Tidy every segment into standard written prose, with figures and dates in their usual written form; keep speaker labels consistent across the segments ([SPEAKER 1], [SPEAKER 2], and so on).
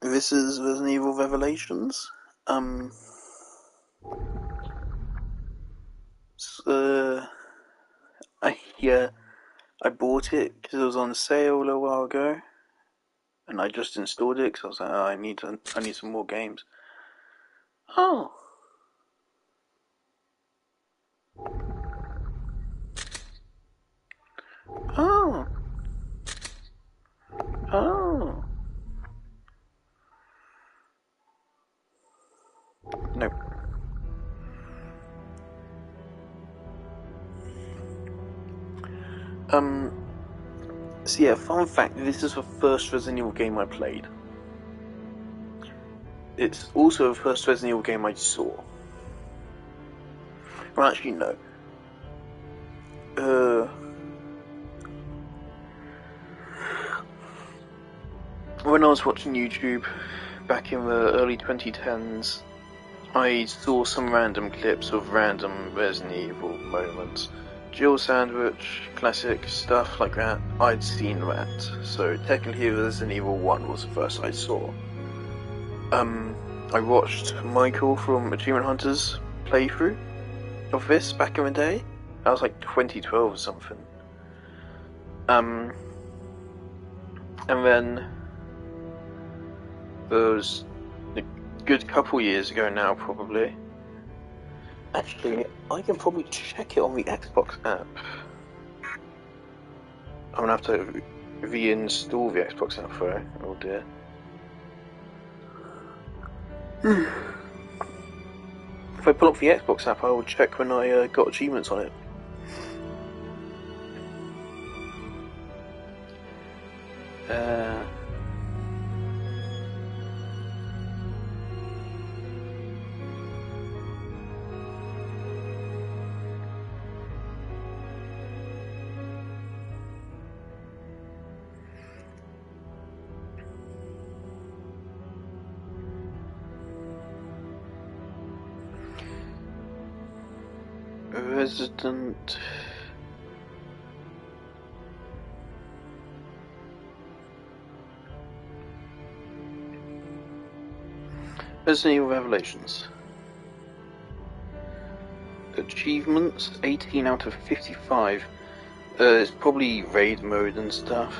[SPEAKER 1] This is Resident Evil Revelations. I bought it because it was on sale a little while ago, and I just installed it because I was like, oh, I need some more games. Oh. Oh. Oh. Nope. So yeah, fun fact, this is the first Resident Evil game I played. It's also the first Resident Evil game I saw. Well, actually, no. When I was watching YouTube back in the early 2010s, I saw some random clips of random Resident Evil moments. Jill Sandwich, classic stuff like that. I'd seen that, so technically Resident Evil 1 was the first I saw. I watched Michael from Achievement Hunters playthrough of this back in the day. That was like 2012 or something. And then there was a good couple years ago now, probably. Actually, I can probably check it on the Xbox app. I'm gonna have to reinstall the Xbox app for it. Oh dear. If I pull up the Xbox app, I will check when I got achievements on it. Resident Evil Revelations. Achievements 18 out of 55. It's probably raid mode and stuff.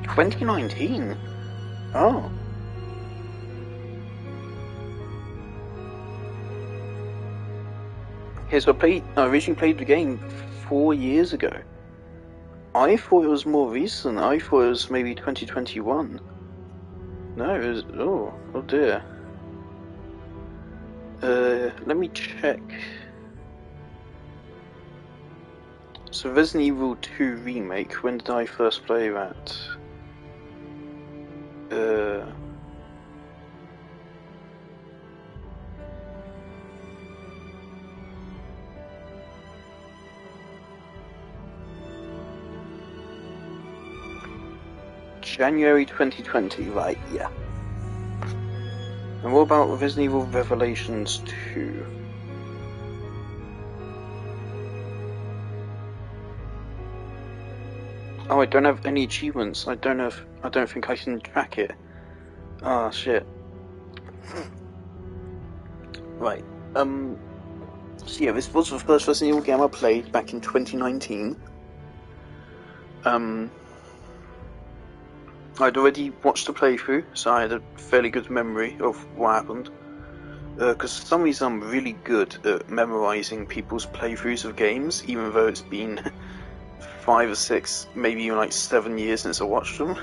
[SPEAKER 1] $2019? Oh. Okay, so I originally played the game 4 years ago. I thought it was more recent. I thought it was maybe 2021. No, it was... Oh dear. Let me check. So Resident Evil 2 Remake, when did I first play that? January 2020, right, yeah. And what about Resident Evil Revelations 2? Oh, I don't have any achievements. I don't think I can track it. Ah, shit. Right. So yeah, this was the first Resident Evil game I played back in 2019. I'd already watched the playthrough, so I had a fairly good memory of what happened. Because for some reason I'm really good at memorizing people's playthroughs of games, even though it's been 5 or 6, maybe even like 7 years since I watched them.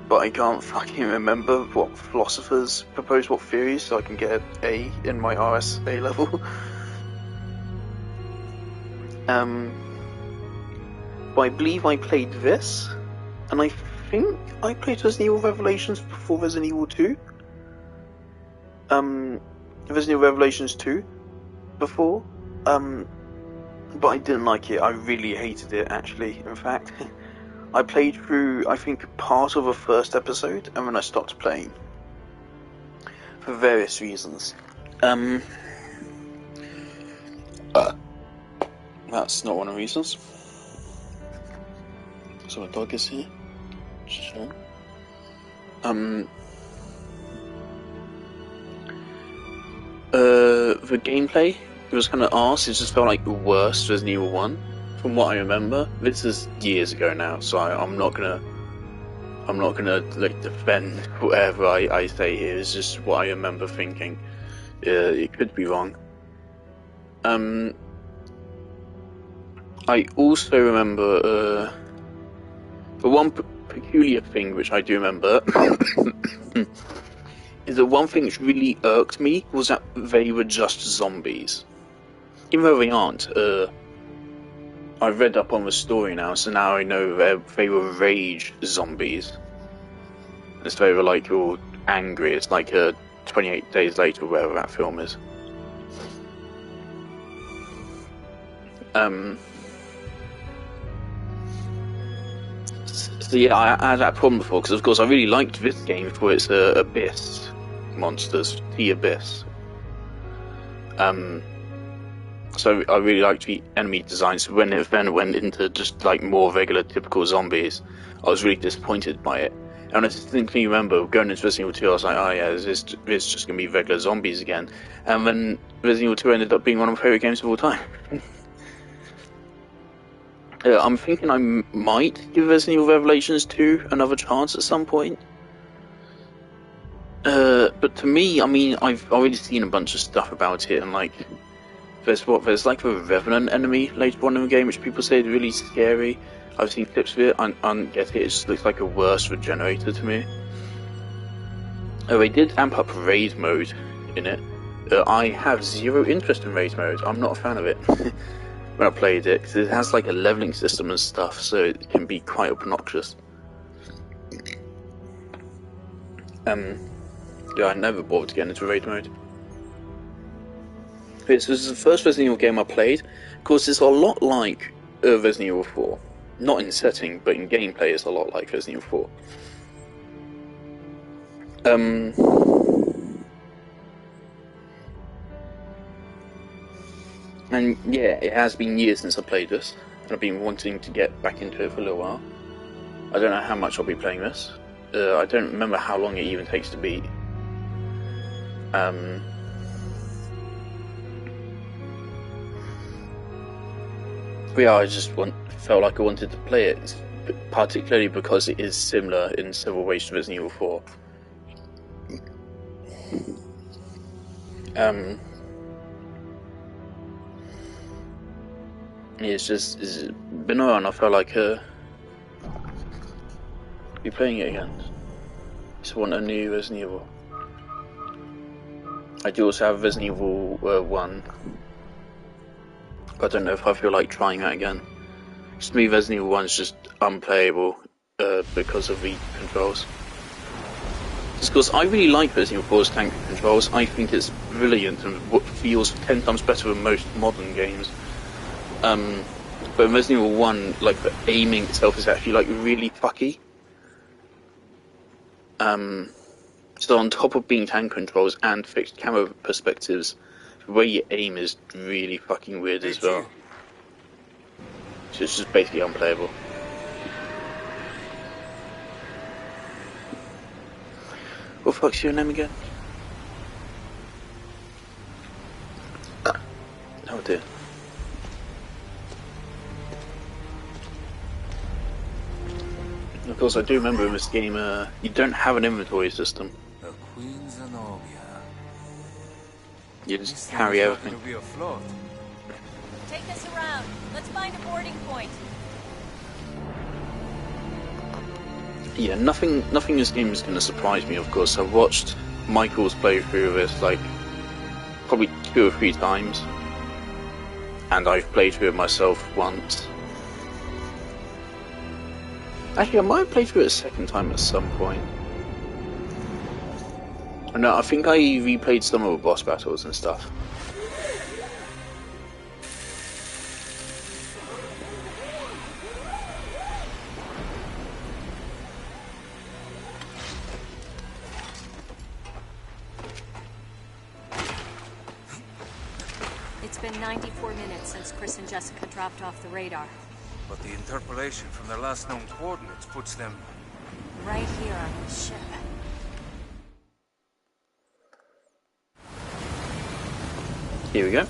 [SPEAKER 1] But I can't fucking remember what philosophers proposed what theories, so I can get an A in my RSA level. But I believe I played this, and I think I played Resident Evil Revelations before Resident Evil 2. Resident Evil Revelations 2 before. But I didn't like it. I really hated it, actually, in fact. I played through, I think, part of the first episode, and then I stopped playing. For various reasons. That's not one of the reasons. So a dog is here. Sure. The gameplay, it was kind of arse. It just felt like the worst Resident Evil 1, from what I remember. This is years ago now, so I'm not gonna like defend whatever I say here. It's just what I remember thinking. It could be wrong. I also remember the one peculiar thing which I do remember is that one thing which really irked me was that they were just zombies. Even though they aren't. I've read up on the story now, so now I know they were rage zombies. It's they were like all angry. It's like 28 Days Later, wherever that film is. So yeah, I had that problem before, because of course I really liked this game for its Abyss monsters, the Abyss. So I really liked the enemy design, so when it then went into just like more regular typical zombies, I was really disappointed by it. And I distinctly remember going into Resident Evil 2, I was like, oh yeah, it's just going to be regular zombies again. And then Resident Evil 2 ended up being one of my favourite games of all time. I'm thinking I might give Resident Evil Revelations 2 another chance at some point. But to me, I mean, I've already seen a bunch of stuff about it, and like, there's like a Revenant enemy later on in the game, which people say is really scary. I've seen clips of it, I don't get it, it just looks like a worse Regenerator to me. They did amp up raid mode in it. I have zero interest in raid mode, I'm not a fan of it. When I played it, because it has like a leveling system and stuff, so it can be quite obnoxious. Yeah, I never bothered to get into raid mode. This was the first Resident Evil game I played. Of course, it's a lot like Resident Evil 4. Not in setting, but in gameplay it's a lot like Resident Evil 4. And yeah, it has been years since I played this, and I've been wanting to get back into it for a little while. I don't know how much I'll be playing this. I don't remember how long it even takes to beat. But yeah, I just felt like I wanted to play it, particularly because it is similar in several ways to Resident Evil 4. It's been a while, and I felt like be playing it again. Just want a new Resident Evil. I do also have Resident Evil 1. I don't know if I feel like trying that again. To me, Resident Evil 1 is just unplayable because of the controls. Just because I really like Resident Evil 4's tank controls. I think it's brilliant and what feels 10 times better than most modern games. But in Resident Evil 1, like, the aiming itself is actually like really fucky. So on top of being tank controls and fixed camera perspectives, the way you aim is really fucking weird as well. So it's just basically unplayable. What the fuck's your name again? Oh dear. Of course, I do remember in this game, you don't have an inventory system. You just carry everything.
[SPEAKER 2] Take us around. Let's find a boarding point.
[SPEAKER 1] Yeah, nothing in this game is going to surprise me, of course. I've watched Michael's playthrough of this, like, probably 2 or 3 times. And I've played through it myself once. Actually, I might have played through it a second time at some point. No, I think I replayed some of the boss battles and stuff.
[SPEAKER 2] It's been been 94 minutes since Chris and Jessica dropped off the radar.
[SPEAKER 3] But the interpolation from their last known coordinates puts them...
[SPEAKER 2] Right here on this ship.
[SPEAKER 1] Here we go.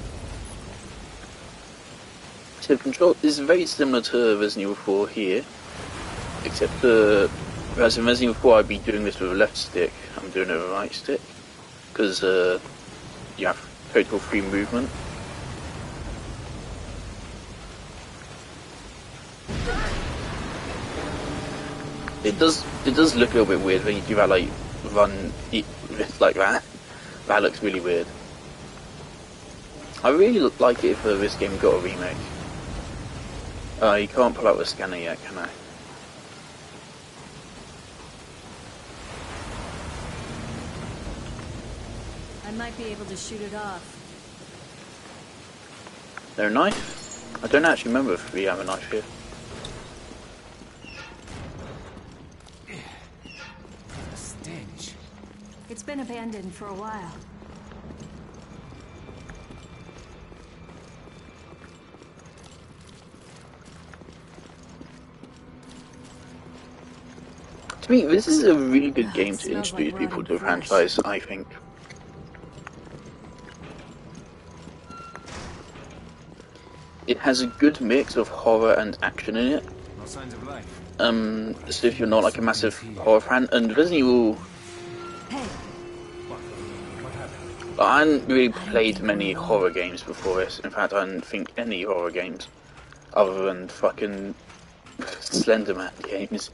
[SPEAKER 1] So the control is very similar to Resident Evil 4 here, except whereas in Resident Evil 4 I'd be doing this with a left stick, I'm doing it with a right stick, because you have total free movement. It does look a little bit weird when you do that, like run like that. That looks really weird. I really like it if this game got a remake. You can't pull out the scanner yet, can I?
[SPEAKER 2] I might be able to shoot it off.
[SPEAKER 1] There a knife? I don't actually remember if we have a knife here.
[SPEAKER 3] stench.
[SPEAKER 2] It's been abandoned for a while.
[SPEAKER 1] To me, this is a really good game to
[SPEAKER 2] Smells
[SPEAKER 1] introduce
[SPEAKER 2] like
[SPEAKER 1] people to the
[SPEAKER 2] rotten flesh.
[SPEAKER 1] franchise, I think. It has a good mix of horror and action in it.
[SPEAKER 3] No signs of life.
[SPEAKER 1] So if you're not like a massive horror fan, and Resident Evil,
[SPEAKER 2] Hey,
[SPEAKER 3] What happened?
[SPEAKER 1] I hadn't really played many horror games before this. In fact, I didn't think any horror games, other than fucking Slenderman games.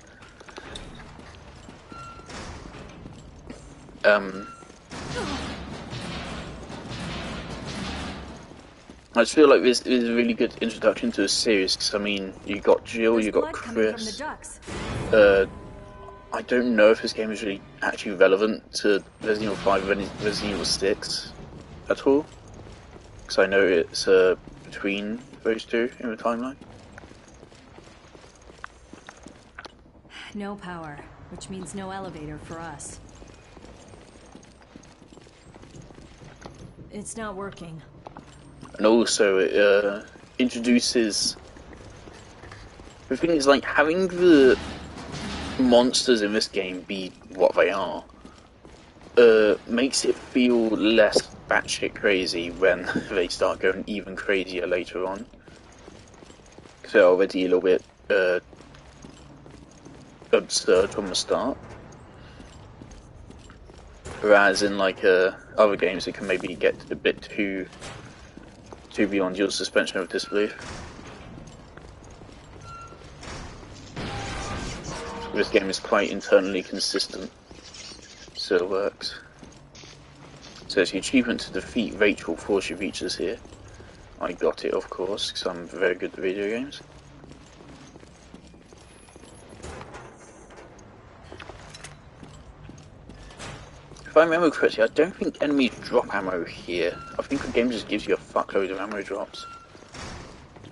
[SPEAKER 1] I just feel like this is a really good introduction to a series, because I mean, you got Jill,
[SPEAKER 2] there's
[SPEAKER 1] you got
[SPEAKER 2] blood coming from the
[SPEAKER 1] Chris.
[SPEAKER 2] ducts.
[SPEAKER 1] I don't know if this game is really actually relevant to Resident Evil 5 and Resident Evil 6 at all, because I know it's between those two in the timeline.
[SPEAKER 2] No power, which means no elevator for us. It's not working.
[SPEAKER 1] And also, it introduces... The thing is, like, having the monsters in this game be what they are, makes it feel less batshit crazy when they start going even crazier later on. Because they're already a little bit absurd from the start. Whereas in, like, other games, it can maybe get a bit too beyond your suspension of disbelief. This game is quite internally consistent, so it works. So it's the achievement to defeat Rachel before she reaches here. I got it, of course, because I'm very good at video games. If I remember correctly, I don't think enemies drop ammo here. I think the game just gives you a fuckload of ammo drops.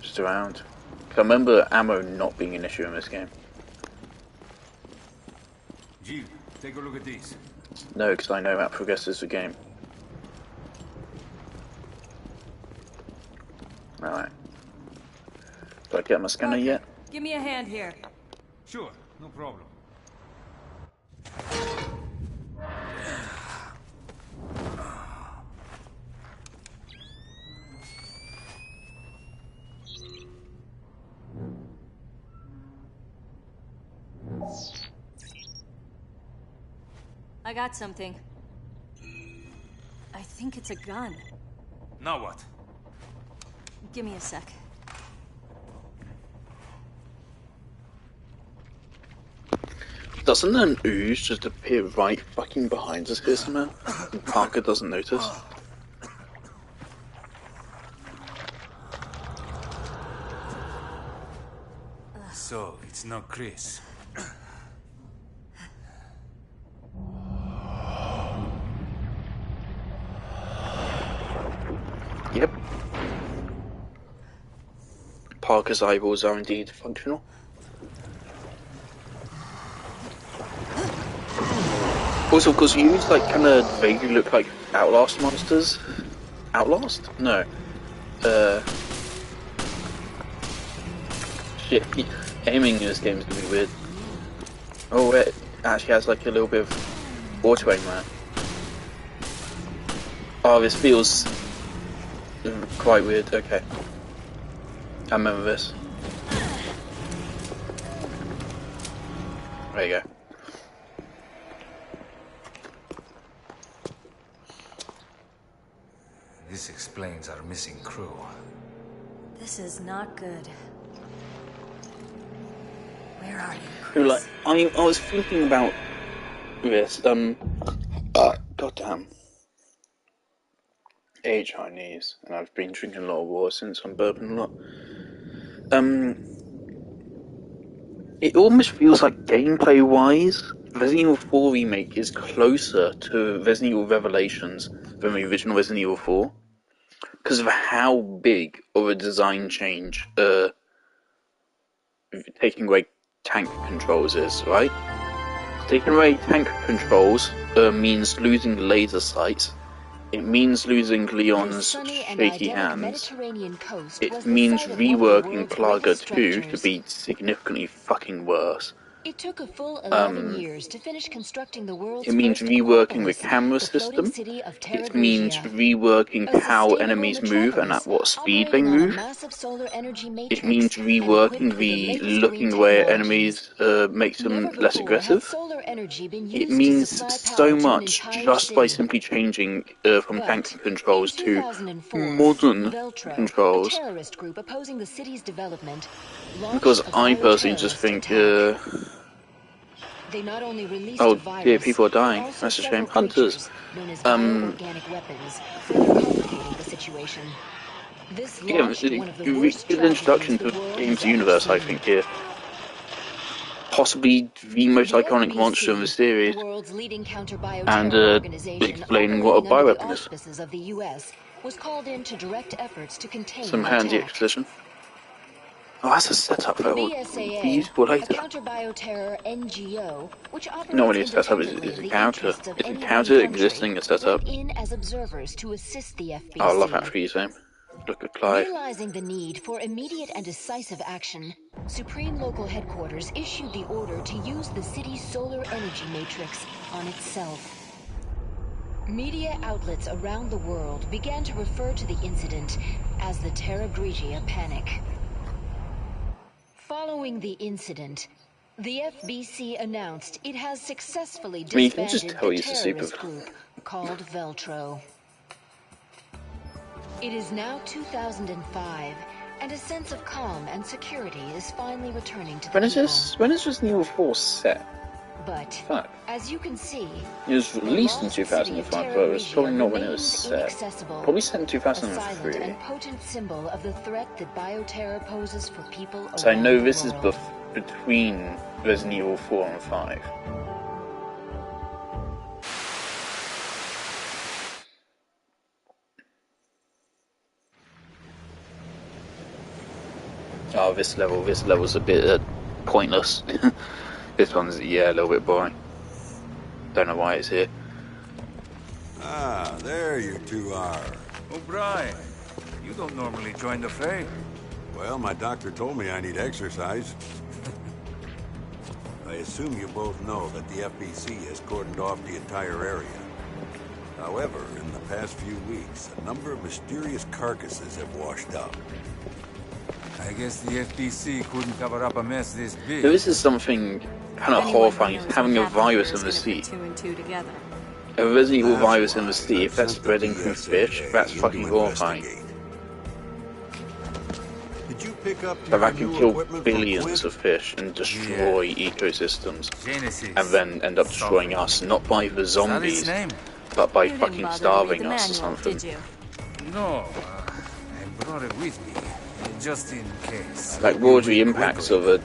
[SPEAKER 1] Just around. 'Cause I remember ammo not being an issue in this game.
[SPEAKER 3] Jill, take a look at these.
[SPEAKER 1] No, because I know that progresses the game. Alright. Do I get my scanner
[SPEAKER 2] Okay,
[SPEAKER 1] yet?
[SPEAKER 2] give me a hand here.
[SPEAKER 3] Sure, no problem.
[SPEAKER 2] I got something. I think it's a gun.
[SPEAKER 3] Now what?
[SPEAKER 2] Give me a sec.
[SPEAKER 1] Doesn't an ooze just appear right fucking behind us here somehow? And Parker doesn't notice?
[SPEAKER 3] So, it's not Chris.
[SPEAKER 1] Yep. Parker's eyeballs are indeed functional. Also, of course, you like kind of vaguely look like Outlast monsters. Outlast? No. shit, aiming in this game is gonna be weird. Oh, it actually has like a little bit of auto aim there. Oh, this feels quite weird. Okay, I remember this. There you go.
[SPEAKER 3] This explains our missing crew.
[SPEAKER 2] This is not good. Where are you,
[SPEAKER 1] You're
[SPEAKER 2] Chris?
[SPEAKER 1] like, I was thinking about this. Goddamn. Chinese, and I've been drinking a lot of water since I'm burping a lot. It almost feels like gameplay-wise, Resident Evil 4 Remake is closer to Resident Evil Revelations than the original Resident Evil 4. Because of how big of a design change taking away tank controls is, right? Taking away tank controls means losing laser sights. It means losing Leon's shaky hands. It means reworking Plaga 2 to be significantly fucking worse.
[SPEAKER 4] It took a full 11 years to finish constructing the world's
[SPEAKER 1] It means
[SPEAKER 4] first
[SPEAKER 1] reworking the
[SPEAKER 4] Acropolis,
[SPEAKER 1] camera
[SPEAKER 4] the floating
[SPEAKER 1] system.
[SPEAKER 4] city of
[SPEAKER 1] It means
[SPEAKER 4] Terra
[SPEAKER 1] reworking
[SPEAKER 4] A
[SPEAKER 1] how
[SPEAKER 4] sustainable
[SPEAKER 1] enemies move and at what speed they
[SPEAKER 4] operating on a
[SPEAKER 1] move.
[SPEAKER 4] massive solar energy
[SPEAKER 1] It
[SPEAKER 4] matrix
[SPEAKER 1] means
[SPEAKER 4] and
[SPEAKER 1] reworking
[SPEAKER 4] equipped with
[SPEAKER 1] the
[SPEAKER 4] latest
[SPEAKER 1] looking
[SPEAKER 4] green
[SPEAKER 1] away at
[SPEAKER 4] technologies.
[SPEAKER 1] enemies makes them
[SPEAKER 4] Never
[SPEAKER 1] less
[SPEAKER 4] before had
[SPEAKER 1] aggressive.
[SPEAKER 4] solar energy been
[SPEAKER 1] It
[SPEAKER 4] used to
[SPEAKER 1] means
[SPEAKER 4] supply
[SPEAKER 1] so
[SPEAKER 4] power to an
[SPEAKER 1] much
[SPEAKER 4] entire
[SPEAKER 1] just by
[SPEAKER 4] city.
[SPEAKER 1] simply changing from tank
[SPEAKER 4] But
[SPEAKER 1] controls
[SPEAKER 4] in
[SPEAKER 1] to
[SPEAKER 4] 2004,
[SPEAKER 1] modern
[SPEAKER 4] Veltro, a
[SPEAKER 1] controls.
[SPEAKER 4] terrorist group opposing the city's development,
[SPEAKER 1] Because
[SPEAKER 4] launched a
[SPEAKER 1] I personally just
[SPEAKER 4] bioterrorist
[SPEAKER 1] think,
[SPEAKER 4] attack. They not only released a
[SPEAKER 1] oh dear,
[SPEAKER 4] virus,
[SPEAKER 1] people are
[SPEAKER 4] but
[SPEAKER 1] dying.
[SPEAKER 4] also
[SPEAKER 1] That's a
[SPEAKER 4] several
[SPEAKER 1] shame. Hunters.
[SPEAKER 4] creatures known as bioorganic weapons, further complicating the situation. This
[SPEAKER 1] Yeah,
[SPEAKER 4] launched one of the
[SPEAKER 1] good
[SPEAKER 4] worst
[SPEAKER 1] introduction
[SPEAKER 4] tragedies the
[SPEAKER 1] to
[SPEAKER 4] world
[SPEAKER 1] games
[SPEAKER 4] has ever
[SPEAKER 1] universe, I
[SPEAKER 4] seen.
[SPEAKER 1] think, here. Possibly the most
[SPEAKER 4] The
[SPEAKER 1] iconic monster in the
[SPEAKER 4] FBC,
[SPEAKER 1] series.
[SPEAKER 4] the world's leading
[SPEAKER 1] and
[SPEAKER 4] counter-bioterror organization
[SPEAKER 1] explaining what a
[SPEAKER 4] operating under the
[SPEAKER 1] bioweapon is.
[SPEAKER 4] auspices of the US, was called in to direct efforts to contain
[SPEAKER 1] Some
[SPEAKER 4] the
[SPEAKER 1] handy
[SPEAKER 4] attack.
[SPEAKER 1] exposition. Oh, that's a setup
[SPEAKER 4] The
[SPEAKER 1] that will be
[SPEAKER 4] BSAA,
[SPEAKER 1] useful
[SPEAKER 4] a
[SPEAKER 1] later.
[SPEAKER 4] counter-bioterror NGO, which
[SPEAKER 1] Not
[SPEAKER 4] operates
[SPEAKER 1] really a setup,
[SPEAKER 4] independently
[SPEAKER 1] it's
[SPEAKER 4] of
[SPEAKER 1] a
[SPEAKER 4] the
[SPEAKER 1] character.
[SPEAKER 4] interests of
[SPEAKER 1] It's a
[SPEAKER 4] any one
[SPEAKER 1] character
[SPEAKER 4] country,
[SPEAKER 1] existing a setup.
[SPEAKER 4] went in as observers to assist the
[SPEAKER 1] Oh, I love that
[SPEAKER 4] FBC.
[SPEAKER 1] trees name. Look at Clive.
[SPEAKER 4] Realizing the need for immediate and decisive action, Supreme Local Headquarters issued the order to use the city's solar energy matrix on itself. Media outlets around the world began to refer to the incident as the Terra Grigia Panic. Following the incident, the FBC announced it has successfully
[SPEAKER 1] I mean, you can just
[SPEAKER 4] disbanded
[SPEAKER 1] tell
[SPEAKER 4] the
[SPEAKER 1] he's a super.
[SPEAKER 4] terrorist group called Veltro. It is now 2005, and a sense of calm and security is finally returning to the people.
[SPEAKER 1] When is Resident Evil 4 set?
[SPEAKER 4] But,
[SPEAKER 1] Fuck.
[SPEAKER 4] as you can see,
[SPEAKER 1] It was
[SPEAKER 4] the
[SPEAKER 1] released in
[SPEAKER 4] lost city of
[SPEAKER 1] 2005,
[SPEAKER 4] Terra
[SPEAKER 1] but it's probably
[SPEAKER 4] Grigia
[SPEAKER 1] not when it was
[SPEAKER 4] remains
[SPEAKER 1] set.
[SPEAKER 4] inaccessible.
[SPEAKER 1] Probably set in
[SPEAKER 4] A silent
[SPEAKER 1] 2003.
[SPEAKER 4] and potent symbol of the threat that bioterror poses for people around
[SPEAKER 1] So I know
[SPEAKER 4] the
[SPEAKER 1] this is
[SPEAKER 4] world.
[SPEAKER 1] between Resident Evil 4 and 5. Oh, this level's a bit pointless. This one's, yeah, a little bit boring. Don't know why it's here.
[SPEAKER 5] Ah, there you two are.
[SPEAKER 3] O'Brien, you don't normally join the fray.
[SPEAKER 5] Well, my doctor told me I need exercise. I assume you both know that the FBC has cordoned off the entire area. However, in the past few weeks, a number of mysterious carcasses have washed up.
[SPEAKER 3] I guess the FBC couldn't cover up a mess this big.
[SPEAKER 1] Now, this is something kind of horrifying, is having a virus in the sea.
[SPEAKER 2] Two and two together.
[SPEAKER 1] A Resident Evil
[SPEAKER 5] That's
[SPEAKER 1] virus in
[SPEAKER 5] why
[SPEAKER 1] the sea, if
[SPEAKER 5] I've
[SPEAKER 1] that's
[SPEAKER 5] sent the
[SPEAKER 1] spreading through fish,
[SPEAKER 5] BSAA
[SPEAKER 1] that's
[SPEAKER 5] in
[SPEAKER 1] fucking
[SPEAKER 5] to
[SPEAKER 1] horrifying.
[SPEAKER 5] investigate. Did you pick up
[SPEAKER 1] But that
[SPEAKER 5] your
[SPEAKER 1] can
[SPEAKER 5] new
[SPEAKER 1] kill
[SPEAKER 5] equipment from
[SPEAKER 1] billions
[SPEAKER 5] Quint?
[SPEAKER 1] of fish and destroy ecosystems.
[SPEAKER 3] Genesis.
[SPEAKER 1] And then end up destroying us, not by the
[SPEAKER 3] Is that his
[SPEAKER 1] zombies,
[SPEAKER 3] name?
[SPEAKER 1] but by
[SPEAKER 2] You didn't
[SPEAKER 1] fucking
[SPEAKER 2] bother to
[SPEAKER 1] starving
[SPEAKER 2] read the
[SPEAKER 1] us or
[SPEAKER 2] manual,
[SPEAKER 1] something.
[SPEAKER 2] did you?
[SPEAKER 3] No, I brought it with me, just in case.
[SPEAKER 1] Like, what would the impacts of
[SPEAKER 5] You're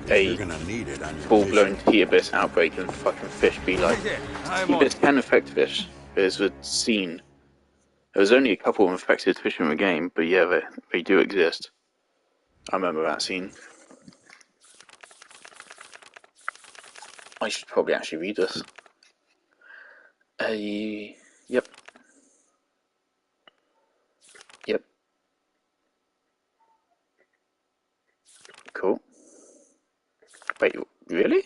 [SPEAKER 1] a
[SPEAKER 5] gonna need it on your
[SPEAKER 1] full-blown
[SPEAKER 5] mission.
[SPEAKER 1] T-Abyss outbreak and fucking fish be like?
[SPEAKER 3] Yeah, I'm on.
[SPEAKER 1] T-Abyss can affect fish. There's a scene. There's only a couple of infected fish in the game, but yeah, they do exist. I remember that scene. I should probably actually read this. Yep. Yep. cool. Wait, really?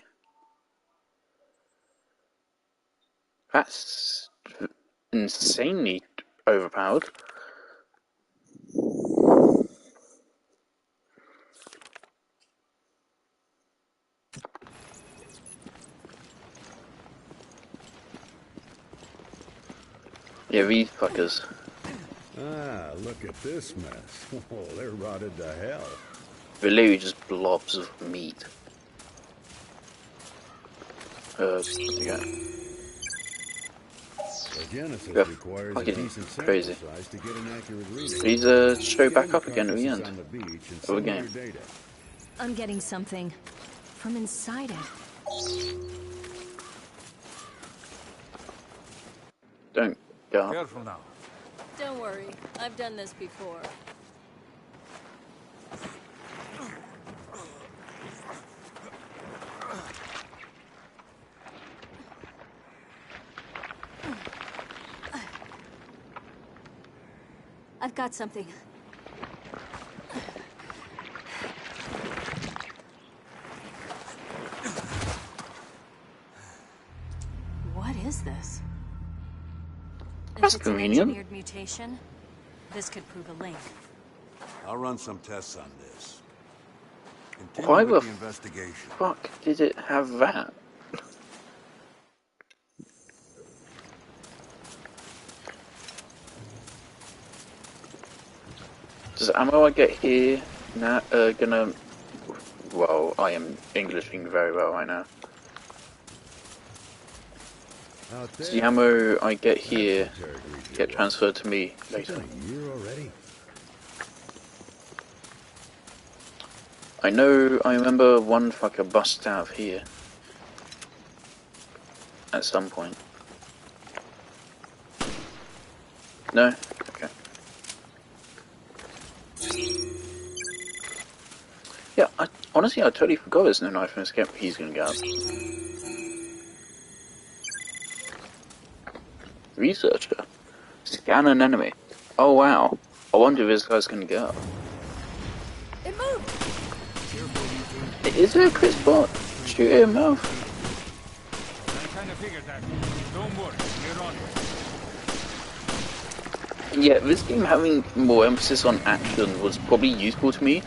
[SPEAKER 1] That's insanely overpowered. Yeah, these fuckers.
[SPEAKER 5] Ah, look at this mess. Oh, they're rotted to hell.
[SPEAKER 1] They're literally just blobs of meat. There we go.
[SPEAKER 5] The Genesis
[SPEAKER 1] Yeah,
[SPEAKER 5] requires a
[SPEAKER 1] fucking
[SPEAKER 5] decent sample
[SPEAKER 1] crazy.
[SPEAKER 5] size to get an accurate reading.
[SPEAKER 1] Please show back
[SPEAKER 5] Scan
[SPEAKER 1] up again at the
[SPEAKER 5] carcasses
[SPEAKER 1] end
[SPEAKER 5] on the beach and
[SPEAKER 1] of the
[SPEAKER 5] send me
[SPEAKER 1] game.
[SPEAKER 5] your data.
[SPEAKER 2] I'm getting something from inside it.
[SPEAKER 1] Don't go up.
[SPEAKER 3] Careful now.
[SPEAKER 2] Don't worry, I've done this before. I've got something. What is this?
[SPEAKER 1] That's
[SPEAKER 2] If it's an
[SPEAKER 1] convenient.
[SPEAKER 2] engineered mutation, this could prove a link.
[SPEAKER 5] I'll run some tests on this. Continue
[SPEAKER 1] Why
[SPEAKER 5] with
[SPEAKER 1] the
[SPEAKER 5] the investigation.
[SPEAKER 1] fuck did it have that? Does the ammo I get here now gonna... Well, I am Englishing very well right now.
[SPEAKER 5] Out
[SPEAKER 1] Does
[SPEAKER 5] there,
[SPEAKER 1] the ammo I get here
[SPEAKER 5] that's the territory
[SPEAKER 1] get
[SPEAKER 5] you
[SPEAKER 1] transferred to me
[SPEAKER 5] It's
[SPEAKER 1] later?
[SPEAKER 5] been a year already.
[SPEAKER 1] I remember one fucker busted out of here. At some point. No? Okay. Yeah, honestly, I totally forgot there's no knife in this game. He's gonna get up. Researcher. Scan an enemy. Oh wow. I wonder if this guy's gonna get up.
[SPEAKER 2] It moved!
[SPEAKER 1] Is there a crit spot? Shoot him off.
[SPEAKER 3] I kind of figured that. Don't worry, we're on it.
[SPEAKER 1] Yeah, this game having more emphasis on action was probably useful to me.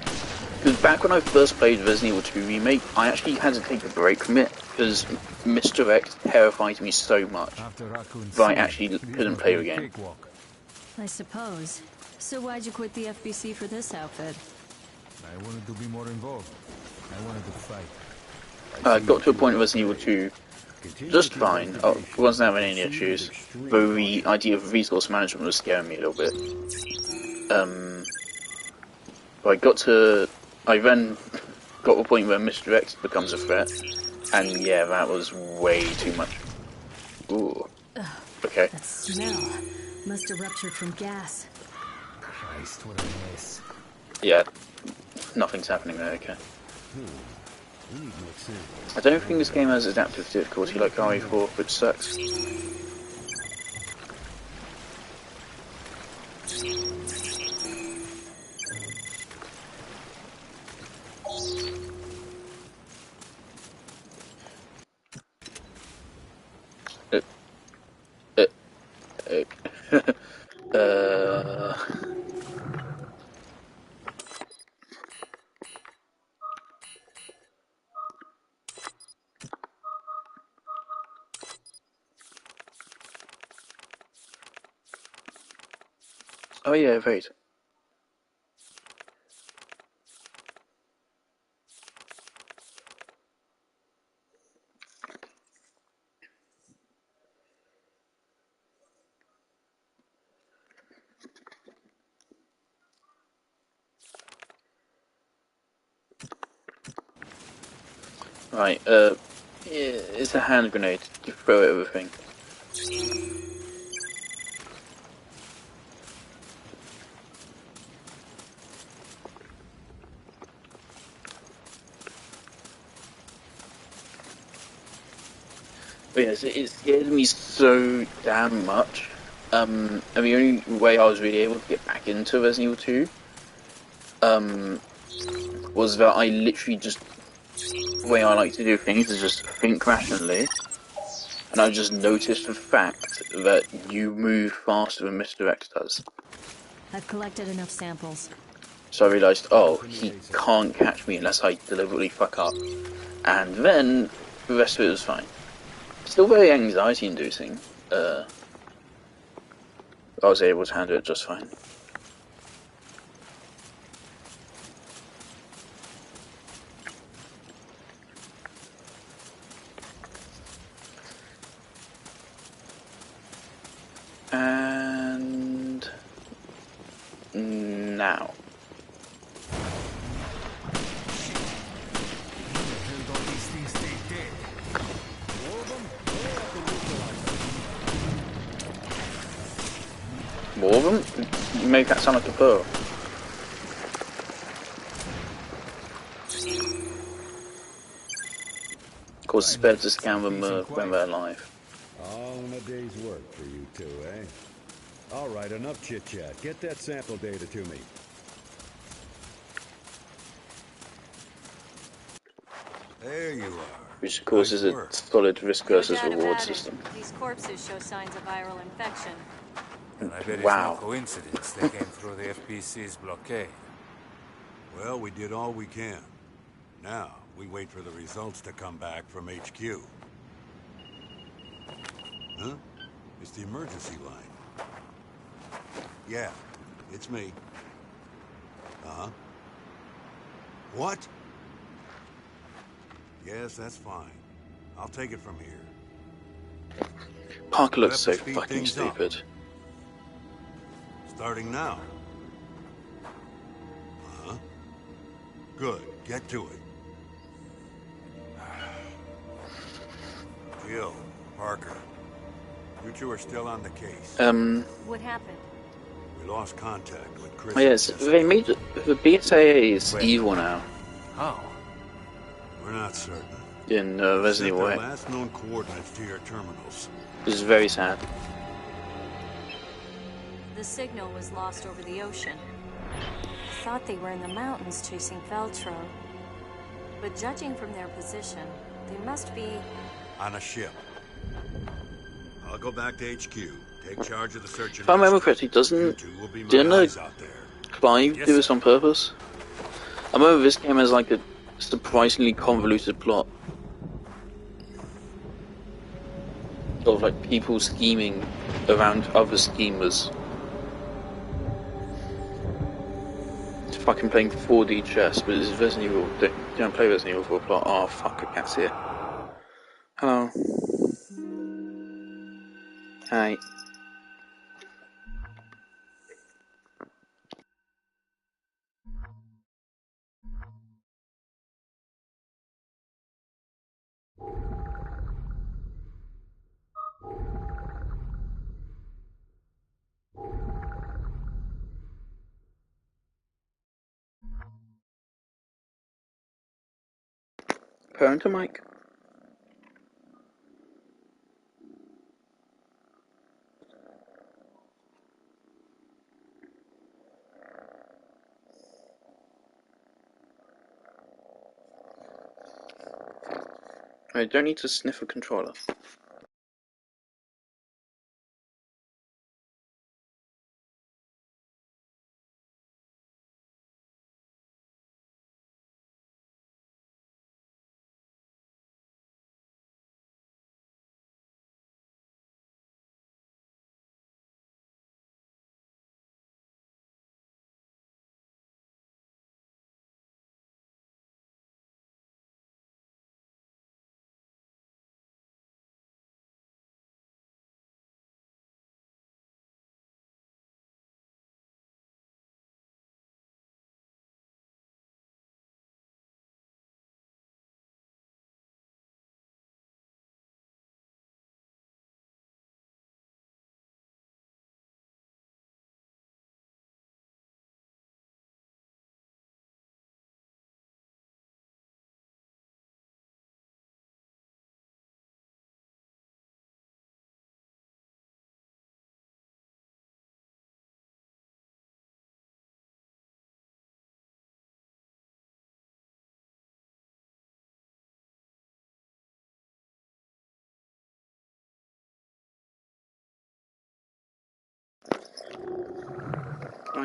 [SPEAKER 1] Because back when I first played Resident Evil 2 Remake, I actually had to take a break from it. Because Mr. X terrified me so much.
[SPEAKER 3] After Raccoon
[SPEAKER 1] But I
[SPEAKER 3] City,
[SPEAKER 1] actually
[SPEAKER 3] this
[SPEAKER 1] couldn't
[SPEAKER 3] must
[SPEAKER 1] play
[SPEAKER 3] be
[SPEAKER 1] the
[SPEAKER 3] a
[SPEAKER 1] game.
[SPEAKER 3] cakewalk.
[SPEAKER 2] I suppose. So why'd you quit the FBC for this outfit?
[SPEAKER 3] I wanted to be more involved. I wanted to fight.
[SPEAKER 1] I got to a point in Resident Evil 2 just fine. I wasn't having any issues. Though the idea of resource management was scaring me a little bit. But I then got to a point where Mr. X becomes a threat. And yeah, that was way too much. Ooh. Okay.
[SPEAKER 2] That smell must have ruptured from gas.
[SPEAKER 3] Christ, what a mess.
[SPEAKER 1] Yeah. Nothing's happening there, okay.
[SPEAKER 5] We need more samples.
[SPEAKER 1] I don't think this game has adaptive difficulty like RE4, which sucks. uh... Oh yeah, wait. Right, it's a hand grenade. You throw it at everything. But yes, it scared me so damn much. And the only way I was really able to get back into Resident Evil 2, was that I literally just, the way I like to do things is just think rationally, and I just noticed the fact that you move faster than Mr. X does.
[SPEAKER 2] I've collected enough samples.
[SPEAKER 1] So I realised, oh, he can't catch me unless I deliberately fuck up. And then, the rest of it was fine. Still very anxiety-inducing. I was able to handle it just fine. And now. More of them? You make that sound like a pearl. Of course, it's better to scan them when they're alive.
[SPEAKER 5] All in a day's work for you two, eh? All right, enough chit-chat. Get that sample data to me. There you are.
[SPEAKER 1] Which, of course, is a solid risk versus
[SPEAKER 2] No doubt
[SPEAKER 1] reward
[SPEAKER 2] about it.
[SPEAKER 1] system.
[SPEAKER 2] These corpses show signs of viral infection.
[SPEAKER 3] And I bet
[SPEAKER 1] Wow.
[SPEAKER 3] it's no coincidence they came through the FPC's blockade.
[SPEAKER 5] Well, we did all we can. Now, we wait for the results to come back from HQ. Huh? It's the emergency line. Yeah, it's me. Uh-huh. What? Yes, that's fine. I'll take it from here.
[SPEAKER 1] Parker looks so
[SPEAKER 5] We'll have to speed
[SPEAKER 1] fucking
[SPEAKER 5] things up.
[SPEAKER 1] stupid.
[SPEAKER 5] Starting now. Uh-huh. Good. Get to it. Jill, Parker, you two are still on the case.
[SPEAKER 2] What happened?
[SPEAKER 5] We lost contact with Chris.
[SPEAKER 1] Oh yes, they made the BSAA is evil now
[SPEAKER 3] How?
[SPEAKER 5] We're not certain.
[SPEAKER 1] in
[SPEAKER 5] Sent
[SPEAKER 1] Resident Evil
[SPEAKER 5] their
[SPEAKER 1] 8.
[SPEAKER 5] last known coordinates to your terminals.
[SPEAKER 1] This is very sad.
[SPEAKER 2] The signal was lost over the ocean. I thought they were in the mountains chasing Veltro. But judging from their position, they must be...
[SPEAKER 5] On a ship. I'll go back to HQ. Take charge of the search and
[SPEAKER 1] If I remember
[SPEAKER 5] rescue.
[SPEAKER 1] correctly,
[SPEAKER 5] You
[SPEAKER 1] doesn't
[SPEAKER 5] two will be my
[SPEAKER 1] didn't
[SPEAKER 5] eyes out there.
[SPEAKER 1] Clive
[SPEAKER 3] Yes,
[SPEAKER 1] do this
[SPEAKER 3] sir.
[SPEAKER 1] on purpose? I remember this game has like a surprisingly convoluted plot of like people scheming around other schemers. It's fucking playing 4D chess, but it's Resident Evil. Don't play Resident Evil for a plot. Oh fuck, a cat's here. Hello. Hi. Parental mic. I don't need to sniff a controller.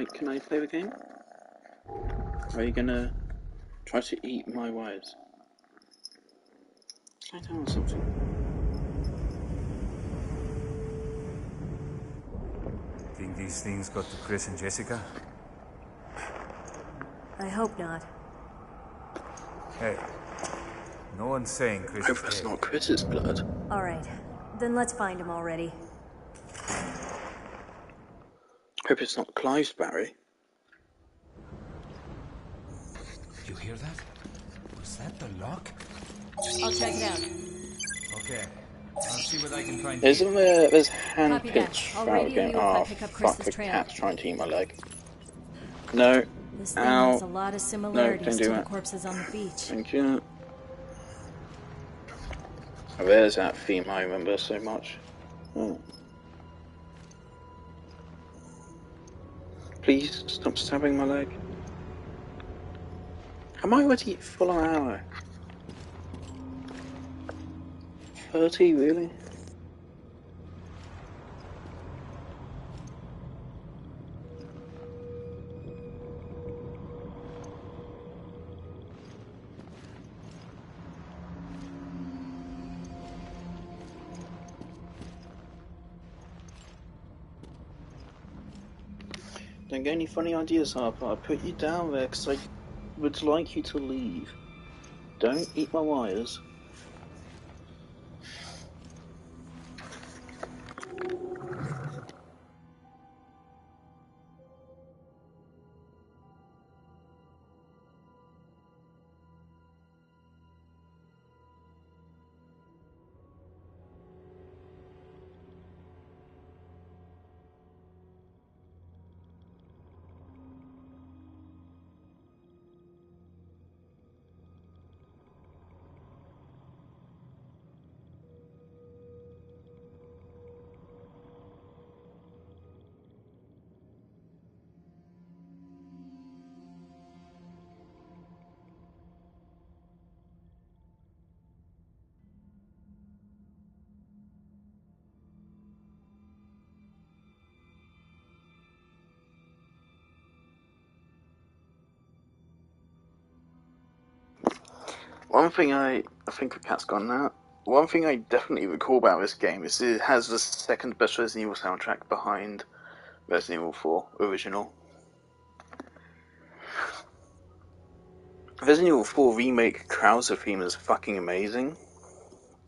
[SPEAKER 1] can I play the game? Are you gonna try to eat my wires? Can I tell you something?
[SPEAKER 3] Think these things got to Chris and Jessica?
[SPEAKER 2] I hope not.
[SPEAKER 3] Hey, no one's saying Chris
[SPEAKER 1] Hope
[SPEAKER 3] is
[SPEAKER 1] that's
[SPEAKER 3] dead.
[SPEAKER 1] not Chris's blood.
[SPEAKER 2] Alright, then let's find him already.
[SPEAKER 1] Hope it's not Clive's Barry.
[SPEAKER 6] You hear that? Was that the lock?
[SPEAKER 2] I'll check it out.
[SPEAKER 3] Okay, I'll see what I can find.
[SPEAKER 1] Isn't there's hand
[SPEAKER 2] Copy that.
[SPEAKER 1] pitch
[SPEAKER 2] I'll
[SPEAKER 1] throughout
[SPEAKER 2] radio
[SPEAKER 1] game?
[SPEAKER 2] you if I
[SPEAKER 1] Oh
[SPEAKER 2] pick up
[SPEAKER 1] fuck,
[SPEAKER 2] Chris's
[SPEAKER 1] the
[SPEAKER 2] trail.
[SPEAKER 1] cat's trying to eat my leg. No.
[SPEAKER 2] This thing
[SPEAKER 1] Ow.
[SPEAKER 2] has a lot of similarities
[SPEAKER 1] don't do
[SPEAKER 2] to the
[SPEAKER 1] that.
[SPEAKER 2] corpses on the beach.
[SPEAKER 1] Thank you. Oh, there's that theme I remember so much. Oh. Please stop stabbing my leg. Am I already full on hour? 30, really? Don't get any funny ideas, Harper. I put you down there because I would like you to leave. Don't eat my wires. One thing I think the cat's gone now. One thing I definitely recall about this game is it has the second best Resident Evil soundtrack behind Resident Evil 4 original. Resident Evil 4 remake Krauser theme is fucking amazing.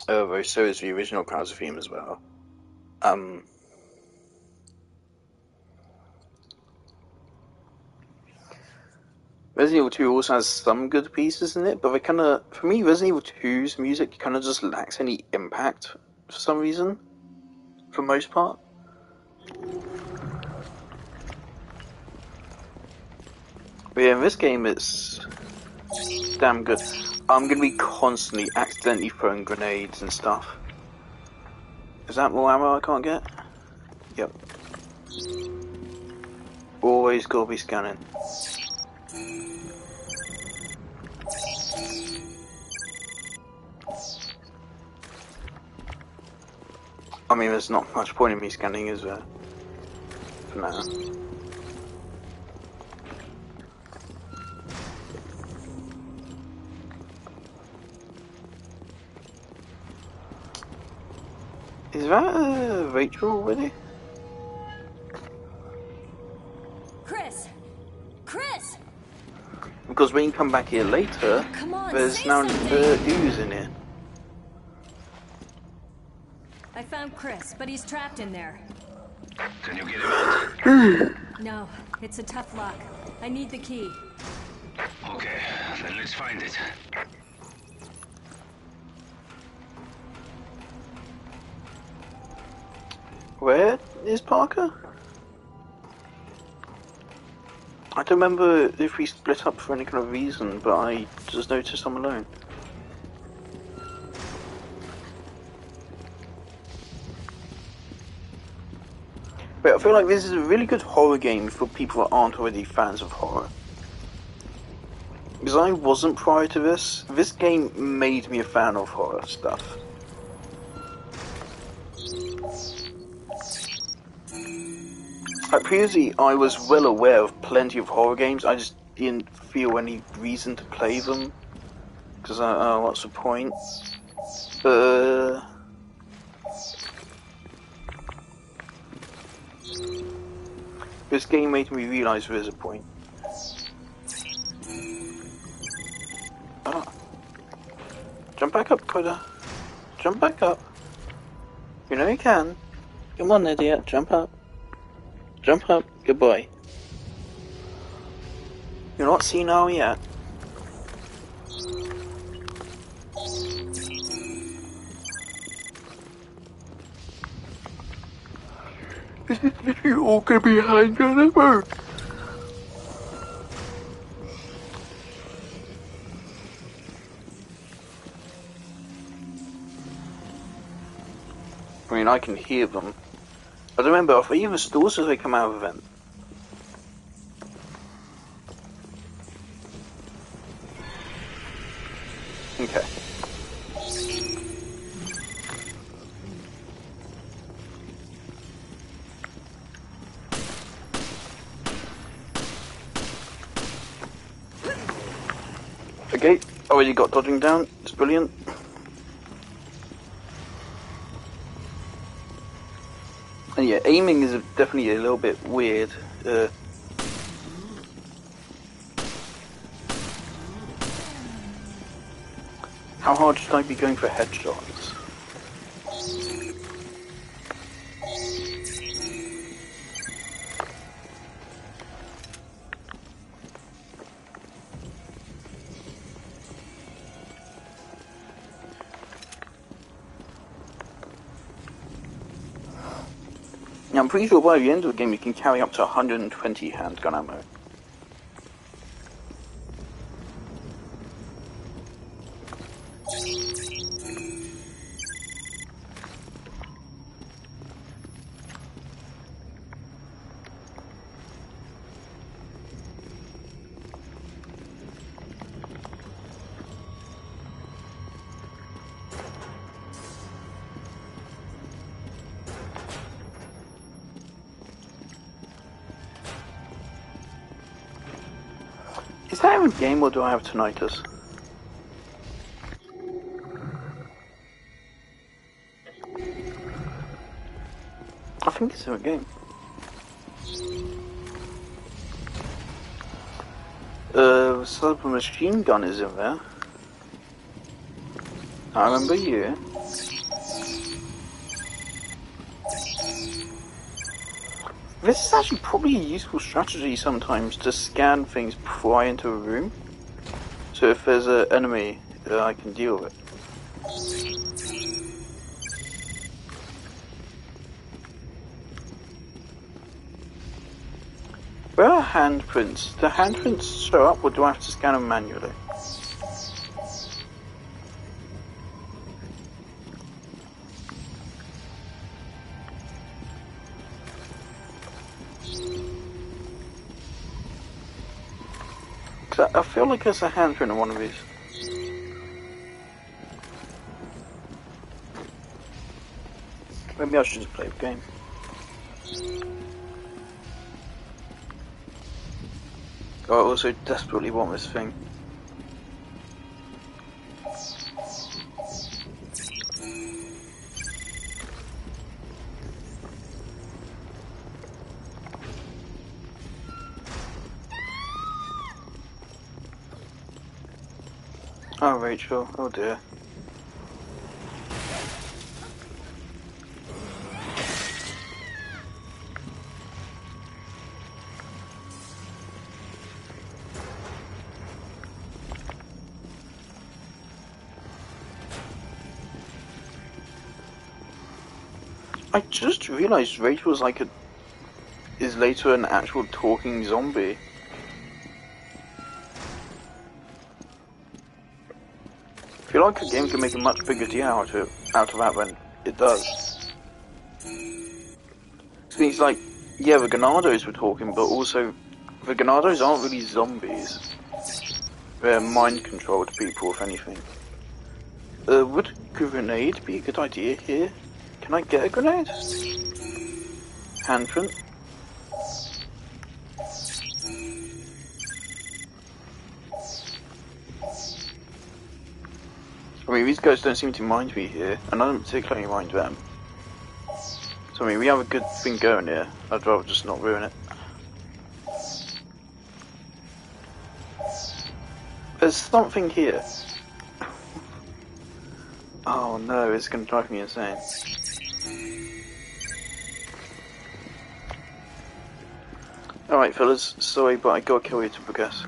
[SPEAKER 1] Though so is the original Krauser theme as well. Resident Evil 2 also has some good pieces in it, but they kinda, for me, Resident Evil 2's music kinda just lacks any impact for some reason. For the most part. But yeah, in this game it's damn good. I'm gonna be constantly accidentally throwing grenades and stuff. Is that more ammo I can't get? Yep. Always gotta be scanning. I mean, there's not much point in me scanning, is there? For now. Is that Rachel already?
[SPEAKER 2] Chris! Chris!
[SPEAKER 1] Because when you come back here later,
[SPEAKER 2] Come on,
[SPEAKER 1] there's
[SPEAKER 2] say
[SPEAKER 1] now
[SPEAKER 2] something.
[SPEAKER 1] ooze in it.
[SPEAKER 2] I found Chris, but he's trapped in there.
[SPEAKER 6] Can you get him out?
[SPEAKER 2] No, it's a tough lock. I need the key.
[SPEAKER 6] Okay, then let's find it.
[SPEAKER 1] Where is Parker? I don't remember if we split up for any kind of reason, but I just noticed I'm alone. But I feel like this is a really good horror game for people that aren't already fans of horror. Because I wasn't prior to this. This game made me a fan of horror stuff. Like previously, I was well aware of plenty of horror games. I just didn't feel any reason to play them because what's the point? This game made me realise there is a point. Jump back up, Coda. Jump back up. You know you can. Come on, idiot. Jump up. Jump up. Good boy. You're not senile yet. You're all gonna be behind on the road. I mean, I can hear them. But remember, are they even stores as they come out of the vent? Okay. Okay, already got dodging down. It's brilliant. And yeah, aiming is definitely a little bit weird. How hard should I be going for headshots? Now, I'm pretty sure by the end of the game you can carry up to 120 handgun ammo. Is that even a game or do I have tinnitus? I think it's a game. Submachine gun is in there. I remember you. This is actually probably a useful strategy sometimes to scan things before I enter a room. So if there's an enemy, I can deal with it. Where are handprints? Do handprints show up or do I have to scan them manually? I feel like there's a handprint on one of these. Maybe I should just play the game. I also desperately want this thing. Oh, Rachel. Oh dear. I just realized Rachel's is later an actual talking zombie. I feel like a game can make a much bigger deal out of that than it does. So it's like, yeah, the Ganados were talking, but also the Ganados aren't really zombies. They're mind-controlled people, if anything. Would a grenade be a good idea here? Can I get a grenade? Handprint? I mean, these guys don't seem to mind me here, and I don't particularly mind them. So I mean, we have a good thing going here. I'd rather just not ruin it. There's something here. Oh no, it's gonna drive me insane. Alright fellas, sorry but I gotta kill you to progress.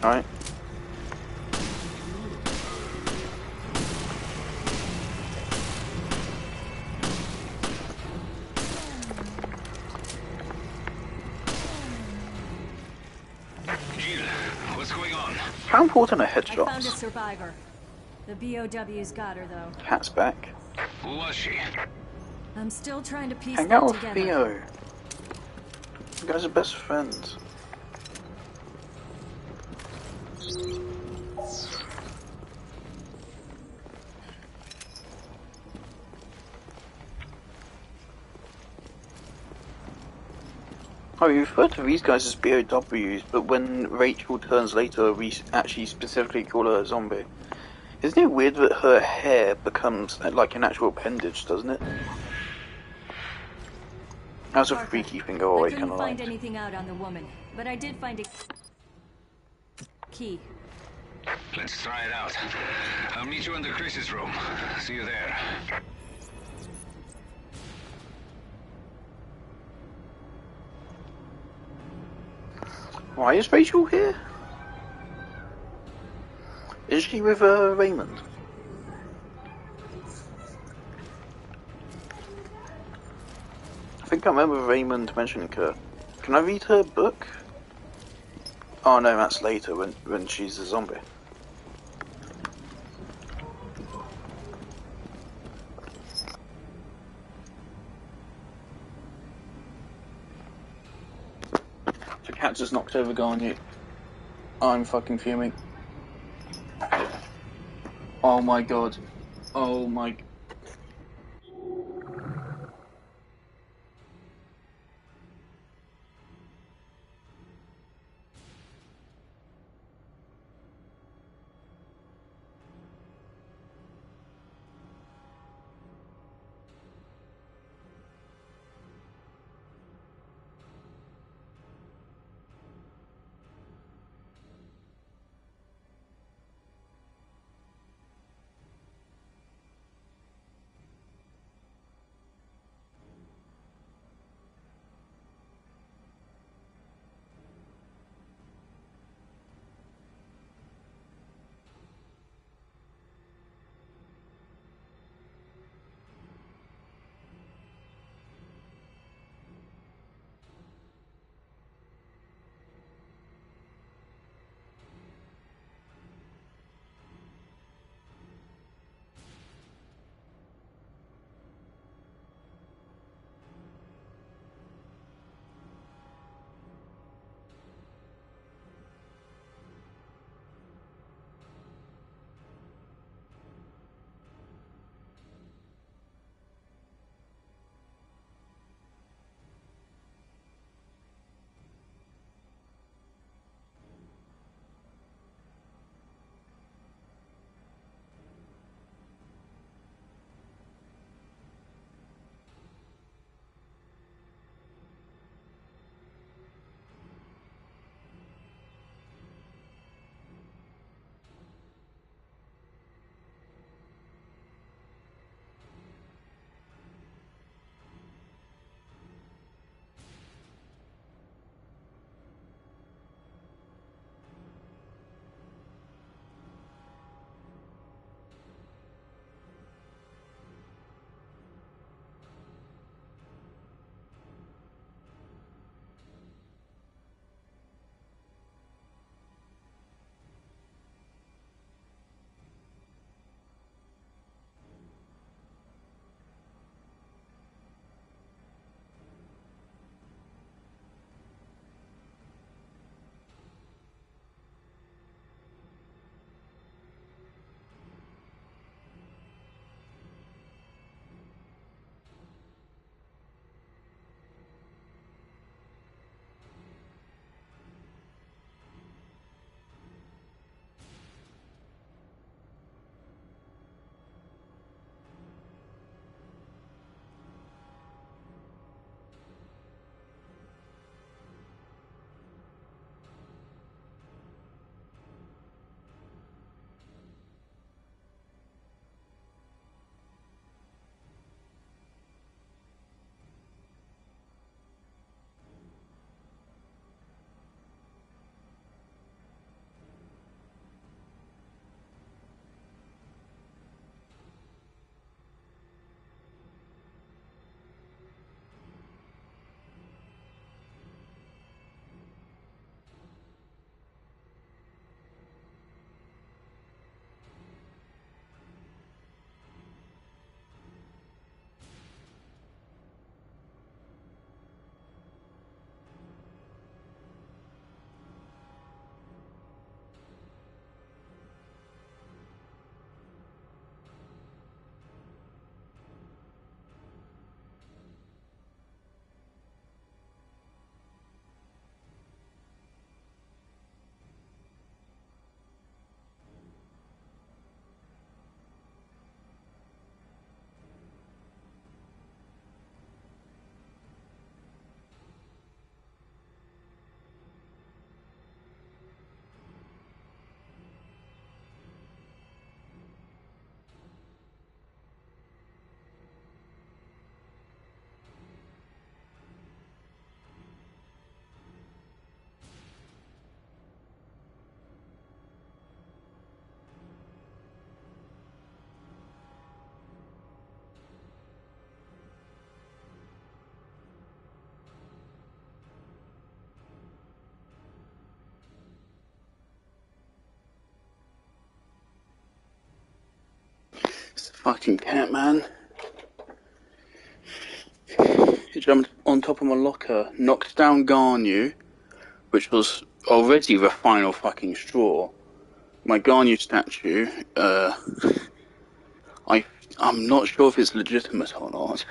[SPEAKER 1] Alright.
[SPEAKER 7] Jill, what's going on?
[SPEAKER 1] How important are
[SPEAKER 2] I found a
[SPEAKER 1] headshots?
[SPEAKER 2] survivor. The BOW's got her, though.
[SPEAKER 1] Cat's back.
[SPEAKER 7] Who was she?
[SPEAKER 2] I'm still trying to piece
[SPEAKER 1] Hang
[SPEAKER 2] that
[SPEAKER 1] out with
[SPEAKER 2] together.
[SPEAKER 1] Theo. You guys are best friends. Oh, you refer to these guys as BOWs, but when Rachel turns later, we actually specifically call her a zombie. Isn't it weird that her hair becomes like an actual appendage, doesn't it? That's a
[SPEAKER 2] Parker,
[SPEAKER 1] freaky thing I always
[SPEAKER 2] I
[SPEAKER 1] kind
[SPEAKER 2] couldn't
[SPEAKER 1] of
[SPEAKER 2] find
[SPEAKER 1] like.
[SPEAKER 2] anything out on the woman, but I did find a key.
[SPEAKER 7] Let's try it out. I'll meet you in the Chris's room. See you there.
[SPEAKER 1] Why is Rachel here? Is she with Raymond? I think I remember Raymond mentioning her. Can I read her book? Oh no, that's later when she's a zombie. The cat just knocked over Garnet. I'm fucking fuming. Oh my god. Oh my... fucking cat, man. He jumped on top of my locker, knocked down Garnu, which was already the final fucking straw. My Garnu statue, I'm not sure if it's legitimate or not.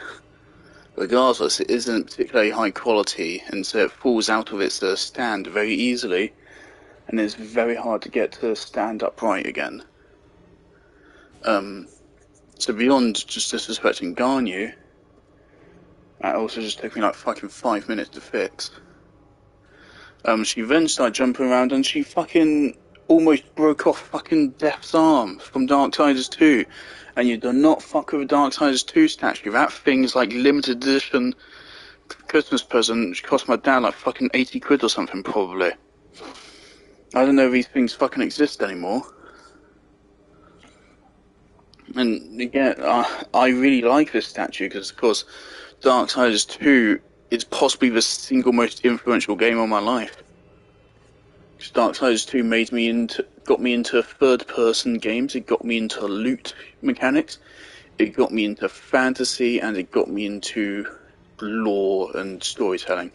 [SPEAKER 1] Regardless, it isn't particularly high quality, and so it falls out of its stand very easily, and it's very hard to get to stand upright again. So beyond just disrespecting Garnu, that also just took me like fucking 5 minutes to fix. She then started jumping around and she fucking almost broke off fucking Death's arm from Darksiders 2. And you do not fuck with a Darksiders 2 statue. That thing's like limited edition Christmas present, which cost my dad like fucking 80 quid or something probably. I don't know if these things fucking exist anymore. And again, I really like this statue because, of course, Darksiders 2 is possibly the single most influential game of my life. Because Darksiders 2 got me into third-person games, it got me into loot mechanics, it got me into fantasy, and it got me into lore and storytelling.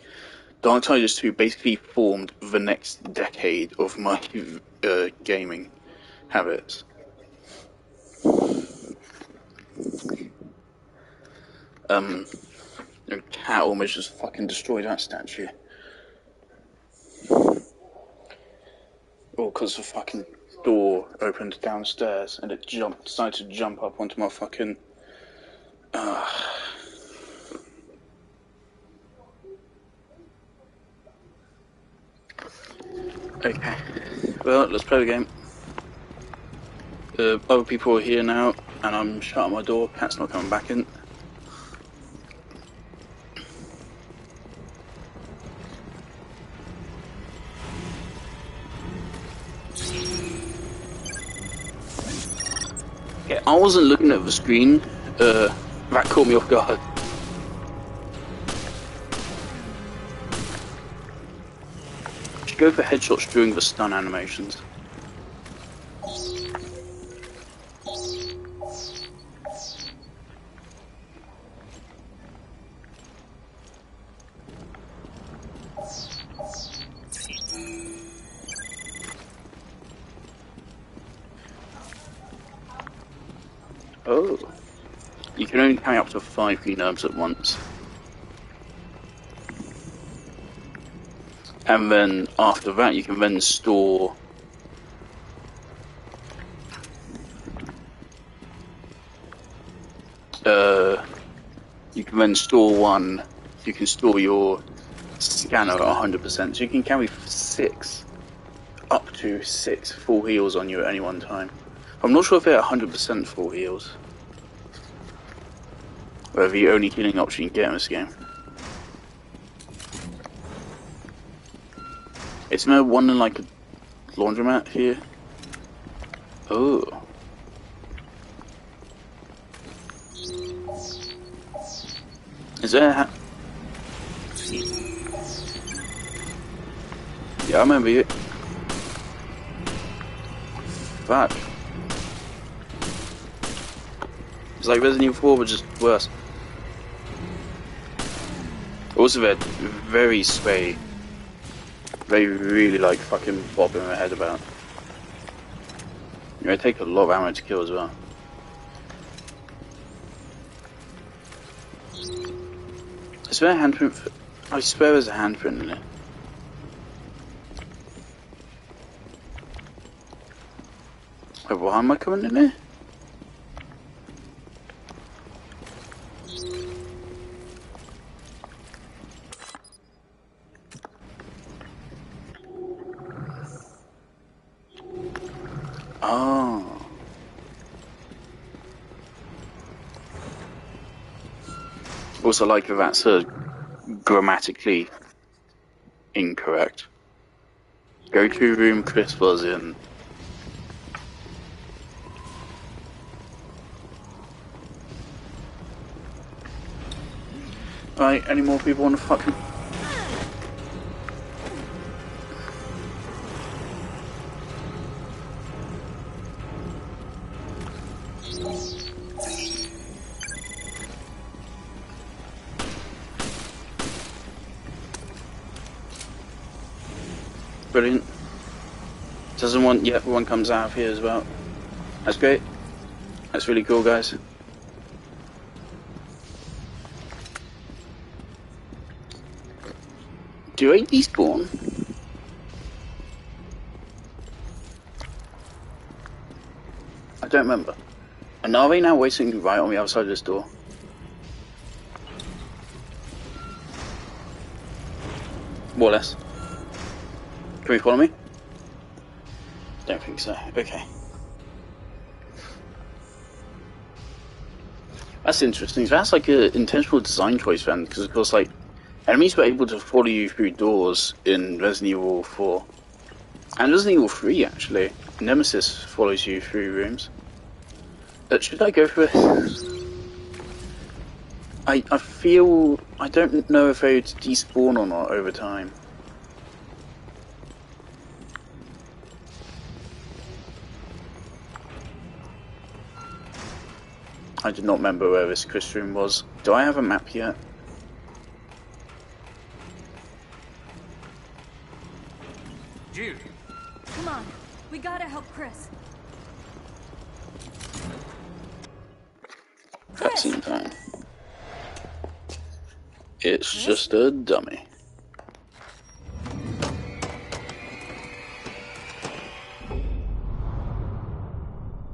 [SPEAKER 1] Darksiders 2 basically formed the next decade of my gaming habits. The cat almost just fucking destroyed that statue. All because the fucking door opened downstairs and it decided to jump up onto my fucking... Okay. Well, let's play the game. Other people are here now, and I'm shutting my door. Cat's not coming back in. Okay, I wasn't looking at the screen. That caught me off guard. Should go for headshots during the stun animations. Oh, you can only carry up to 5 green herbs at once. And then after that you can then store one, you can store your scanner at 100%, so you can carry up to 6 full heals on you at any one time. I'm not sure if they're 100% full heals. Or the only healing option you can get in this game. Isn't there one in like a laundromat here? Oh. Is there yeah, I remember you. Fuck. It's like Resident Evil 4, but just worse. Also, they're very sway. They really like fucking bobbing their head about. They take a lot of ammo to kill as well. Is there a handprint? I swear there's a handprint in it. Wait, why am I coming in here? Oh. Also, like that's grammatically incorrect. Go to room Chris was in. Right, any more people want to fucking... Brilliant. Doesn't want yet everyone comes out of here as well. That's great. That's really cool, guys. Do I despawn? I don't remember. And are they now waiting right on the outside of this door? More or less. Can we follow me? Don't think so. Okay. That's interesting. So that's like an intentional design choice then, because of course, like, enemies were able to follow you through doors in Resident Evil 4. And Resident Evil 3, actually. Nemesis follows you through rooms. Should I go for it? I feel... I don't know if they would despawn or not over time. I did not remember where this Chris room was. Do I have a map yet?
[SPEAKER 3] Jude.
[SPEAKER 2] Come on, we gotta help Chris.
[SPEAKER 1] Cutscene time. It's just a dummy.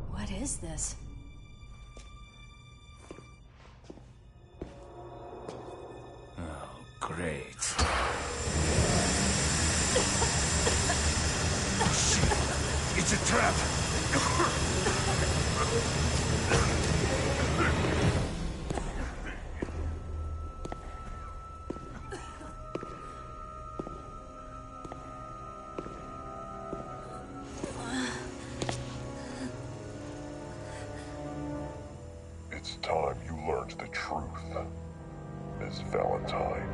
[SPEAKER 2] What is this?
[SPEAKER 3] Oh, great. Shit. It's a trap.
[SPEAKER 8] It's time you learned the truth, Miss Valentine.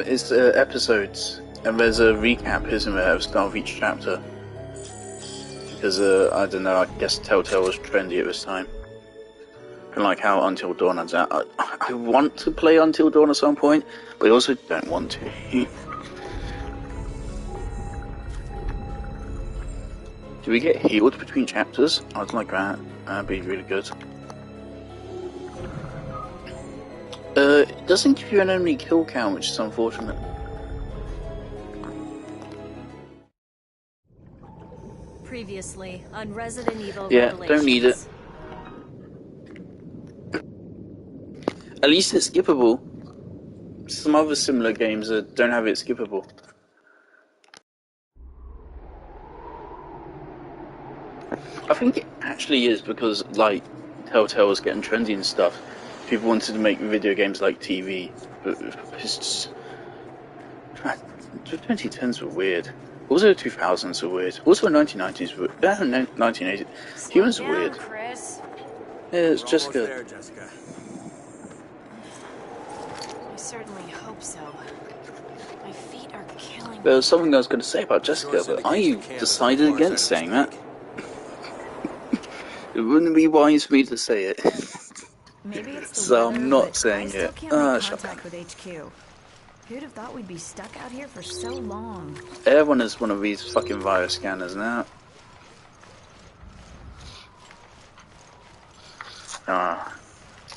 [SPEAKER 1] It's episodes, and there's a recap, isn't there, at the start of each chapter. Because, I don't know, I guess Telltale was trendy at this time. Kind of like how Until Dawn is out. I want to play Until Dawn at some point, but I also don't want to. Do we get healed between chapters? I'd like that. That'd be really good. It doesn't give you an enemy kill count, which is unfortunate.
[SPEAKER 2] Previously on Resident Evil
[SPEAKER 1] Yeah,
[SPEAKER 2] Revelations.
[SPEAKER 1] don't need it. At least it's skippable. Some other similar games don't have it skippable. I think it actually is because, like, Telltale was getting trendy and stuff. People wanted to make video games like TV, but it's just... The 2010s were weird. Also, the 2000s were weird. Also, the 1990s were... 1980s. Humans are weird.
[SPEAKER 2] Chris.
[SPEAKER 1] Yeah, it's
[SPEAKER 3] We're
[SPEAKER 1] Jessica.
[SPEAKER 3] almost there, Jessica.
[SPEAKER 9] I certainly hope so. My feet are killing
[SPEAKER 1] There
[SPEAKER 9] me.
[SPEAKER 1] was something I was going to say about Jessica, but I decided against saying that. It wouldn't be wise for me to say it.
[SPEAKER 10] Maybe it's the
[SPEAKER 1] So I'm
[SPEAKER 10] weather,
[SPEAKER 1] not
[SPEAKER 10] but
[SPEAKER 1] saying
[SPEAKER 10] I still
[SPEAKER 1] it.
[SPEAKER 10] can't make
[SPEAKER 1] Shut
[SPEAKER 10] contact with HQ. Who'd have thought we'd be stuck out here for so long?
[SPEAKER 1] Everyone has one of these fucking virus scanners now.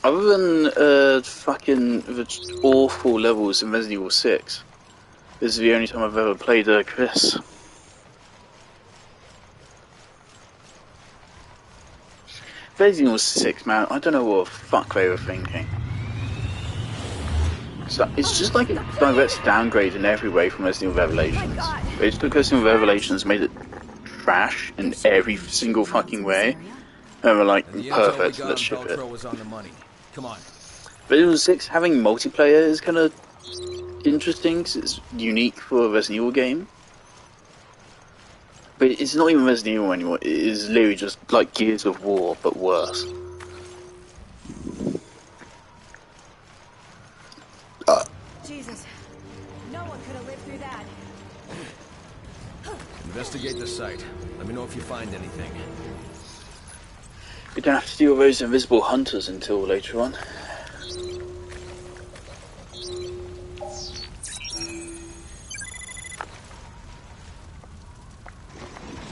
[SPEAKER 1] Other than fucking the awful levels in Resident Evil 6, this is the only time I've ever played Chris. Resident Evil 6, man, I don't know what the fuck they were thinking. So it's just like a direct downgrade in every way from Resident Evil Revelations. It's because Resident Evil Revelations made it trash in every single fucking way. And we're like, perfect, let's ship it.
[SPEAKER 6] Was on the money. Come on.
[SPEAKER 1] Resident Evil 6 having multiplayer is kind of interesting because it's unique for a Resident Evil game. But it's not even Resident Evil anymore, it is literally just like Gears of War, but worse.
[SPEAKER 10] Jesus, No one could have lived through that.
[SPEAKER 6] Investigate the site. Let me know if you find anything.
[SPEAKER 1] We don't have to deal with those invisible hunters until later on.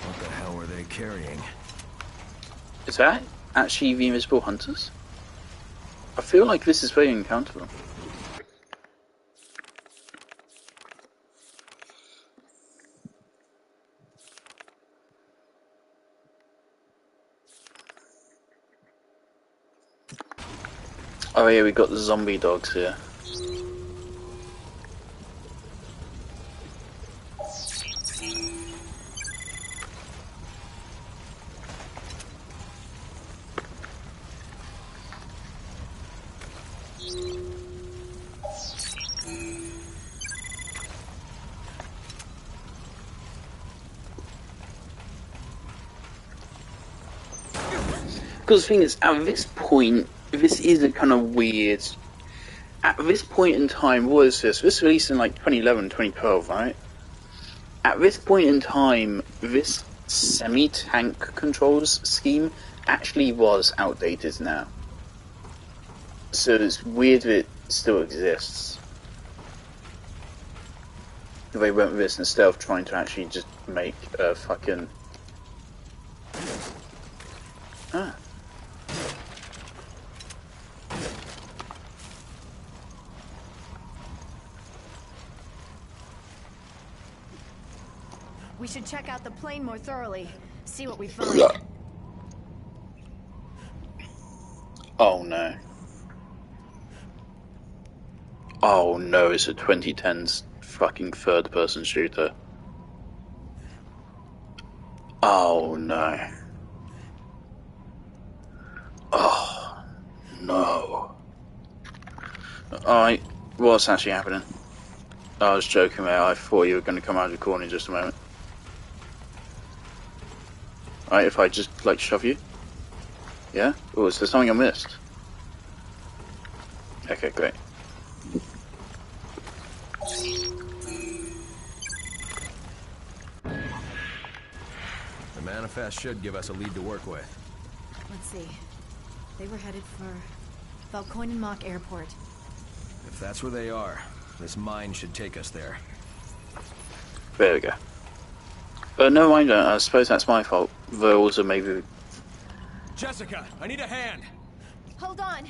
[SPEAKER 6] What the hell were they carrying?
[SPEAKER 1] Is that actually the invisible hunters? I feel like this is where you encounter them. Oh yeah, we got the zombie dogs here. Because the thing is, at this point, this is a kind of weird. At this point in time, what is this? This was released in like 2011, 2012, right? At this point in time, this semi-tank controls scheme actually was outdated now. So it's weird that it still exists. They went with this instead of trying to actually just make a fucking... Ah.
[SPEAKER 10] We should check out the plane more thoroughly. See what we find.
[SPEAKER 1] Oh no. Oh no, it's a 2010s fucking third-person shooter. Oh no. Oh no. Alright, what's actually happening? I was joking, mate. I thought you were going to come out of the corner in just a moment. Alright, if I just, like, shove you? Yeah? Oh, is there something I missed? Okay, great.
[SPEAKER 6] The manifest should give us a lead to work with.
[SPEAKER 10] Let's see. They were headed for Valkoinen Airport.
[SPEAKER 6] If that's where they are, this mine should take us there.
[SPEAKER 1] There we go. No, I don't. I suppose that's my fault. Though also maybe...
[SPEAKER 6] Jessica, I need a hand!
[SPEAKER 10] Hold on!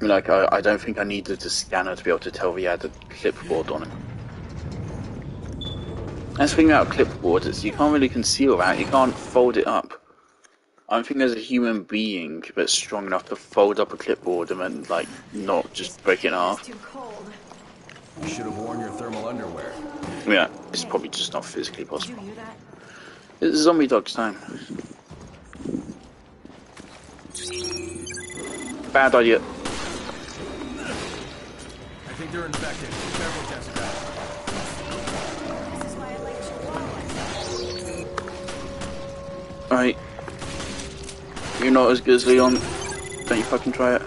[SPEAKER 1] Like, I don't think I needed the scanner to be able to tell he had a clipboard on him. That's the thing about clipboard, is you can't really conceal that, you can't fold it up. I don't think there's a human being that's strong enough to fold up a clipboard and then, like, not just break it in half.
[SPEAKER 10] It's too cold.
[SPEAKER 6] You should have worn your thermal underwear.
[SPEAKER 1] Yeah, it's probably just not physically
[SPEAKER 10] Did
[SPEAKER 1] possible.
[SPEAKER 10] you hear that?
[SPEAKER 1] It's zombie dog's time. Bad idea.
[SPEAKER 6] I think they're infected. Be careful, Jessica.
[SPEAKER 10] This is why I like children.
[SPEAKER 1] Alright. You're not as good as Leon. Don't you fucking try it.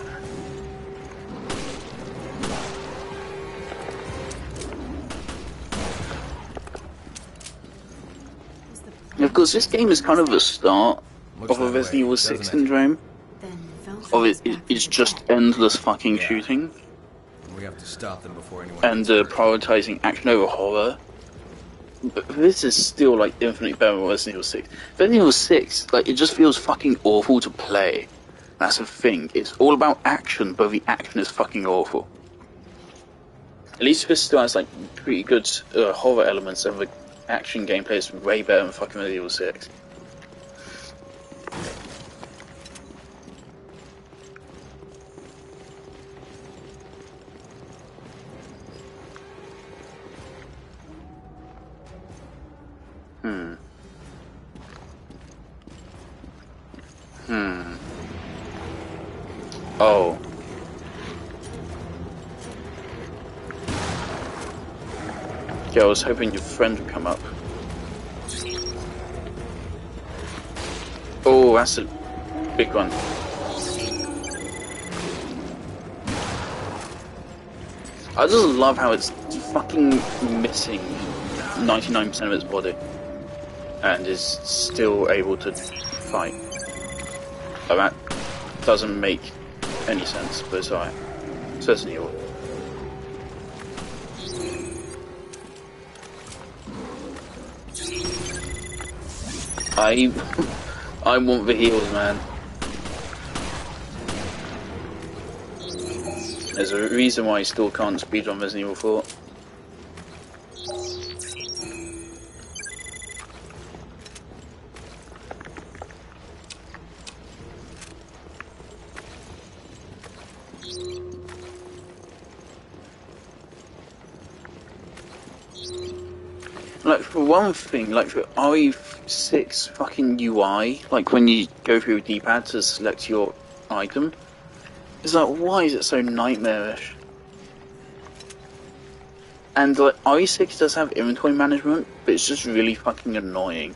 [SPEAKER 1] Of course, this game is kind of the start of a Resident Evil 6 syndrome. Of it's just endless fucking shooting.
[SPEAKER 6] We have to stop them before anyone.
[SPEAKER 1] And prioritizing action over horror. But this is still like infinitely better than Resident Evil 6. Resident Evil 6, like, it just feels fucking awful to play. That's the thing. It's all about action, but the action is fucking awful. At least this still has like pretty good horror elements, and the action gameplay is way better than fucking Resident Evil 6. Oh. Yeah, I was hoping your friend would come up. Oh, that's a big one. I just love how it's fucking missing 99% of its body and is still able to fight. But that doesn't make any sense, but it's alright. So it's new. I want the heals, man. There's a reason why I still can't speedrun Resident Evil 4. Like, for one thing, like, for RE6 fucking UI, like, when you go through a D-pad to select your item, it's like, why is it so nightmarish? And, like, RE6 does have inventory management, but it's just really fucking annoying.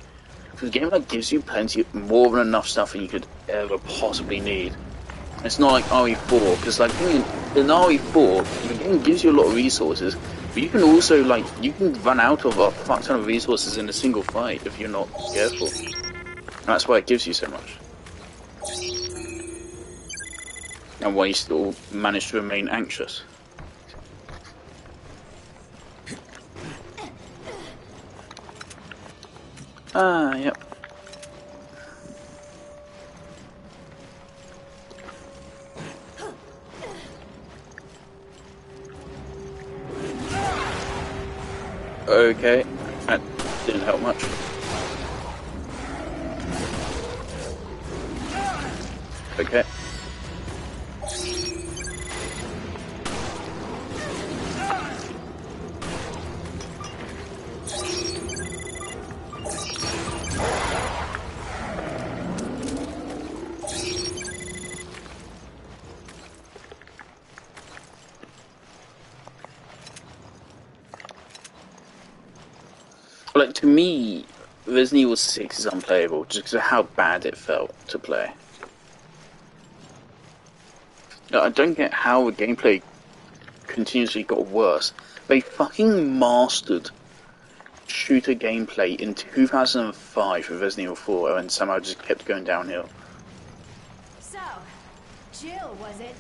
[SPEAKER 1] Because the game, like, gives you plenty, more than enough stuff than you could ever possibly need. It's not like RE4, because, like, in RE4, the game gives you a lot of resources, but you can also, like, you can run out of a fuck ton of resources in a single fight if you're not careful. And that's why it gives you so much. And why you still manage to remain anxious. Ah, yep. Okay, that didn't help much. Okay. Like, to me, Resident Evil 6 is unplayable just because of how bad it felt to play. Like, I don't get how the gameplay continuously got worse. They fucking mastered shooter gameplay in 2005 with Resident Evil 4 and somehow just kept going downhill.
[SPEAKER 10] So, Jill, was it?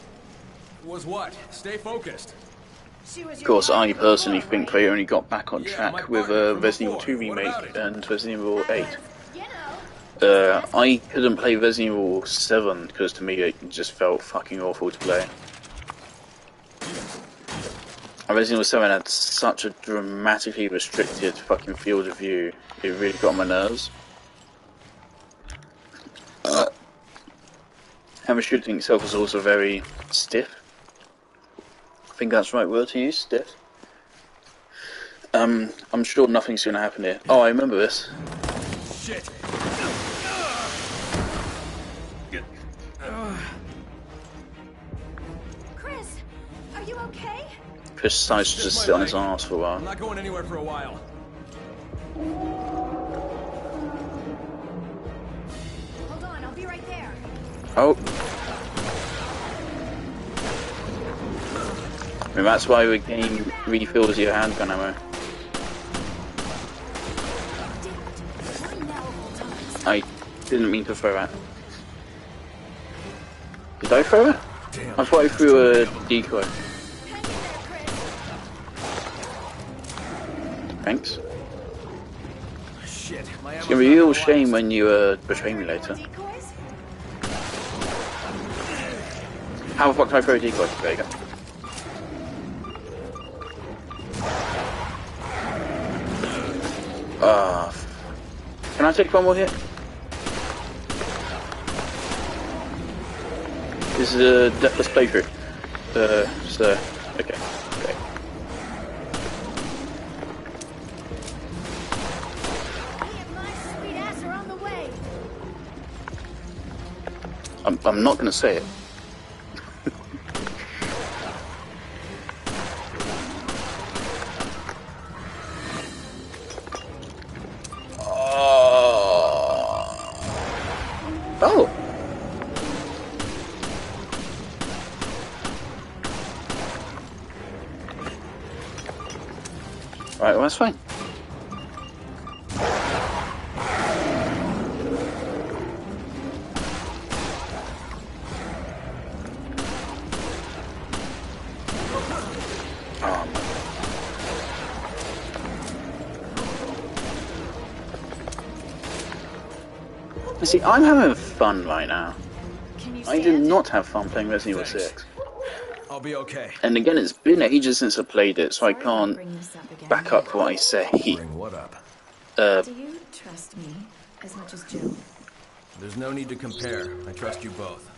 [SPEAKER 6] Was what? Stay focused.
[SPEAKER 1] Of course, I personally think they only got back on track with Resident Evil 2 Remake and Resident Evil 8. I couldn't play Resident Evil 7 because to me it just felt fucking awful to play. And Resident Evil 7 had such a dramatically restricted fucking field of view, it really got on my nerves. And the shooting itself was also very stiff. I think that's the right word to use, stiff. I'm sure nothing's gonna happen here. Oh, I remember this.
[SPEAKER 6] Shit.
[SPEAKER 10] Chris, are you okay?
[SPEAKER 1] Chris decides to just sit on his arse for a while.
[SPEAKER 6] I'm not going anywhere for a while.
[SPEAKER 10] Hold on, I'll be right there.
[SPEAKER 1] Oh. I mean, that's why the game refills your handgun ammo. I didn't mean to throw that. Did I throw it? I thought I threw a decoy. Thanks.
[SPEAKER 6] Shit,
[SPEAKER 1] It's gonna be a real shame when you betray me later. How the fuck can I throw a decoy? There you go. Can I take one more hit? This is a deathless playthrough. So, okay. I'm not gonna say it. Oh. Right, well, that's fine. See, I'm having fun right now. I did not have fun playing Resident Evil 6.
[SPEAKER 6] I'll be okay.
[SPEAKER 1] And again, it's been ages since I played it, so I can't back up what I say.
[SPEAKER 6] Bring what up?
[SPEAKER 10] Do you trust me as much as Jill?
[SPEAKER 6] There's no need to compare. I trust you both.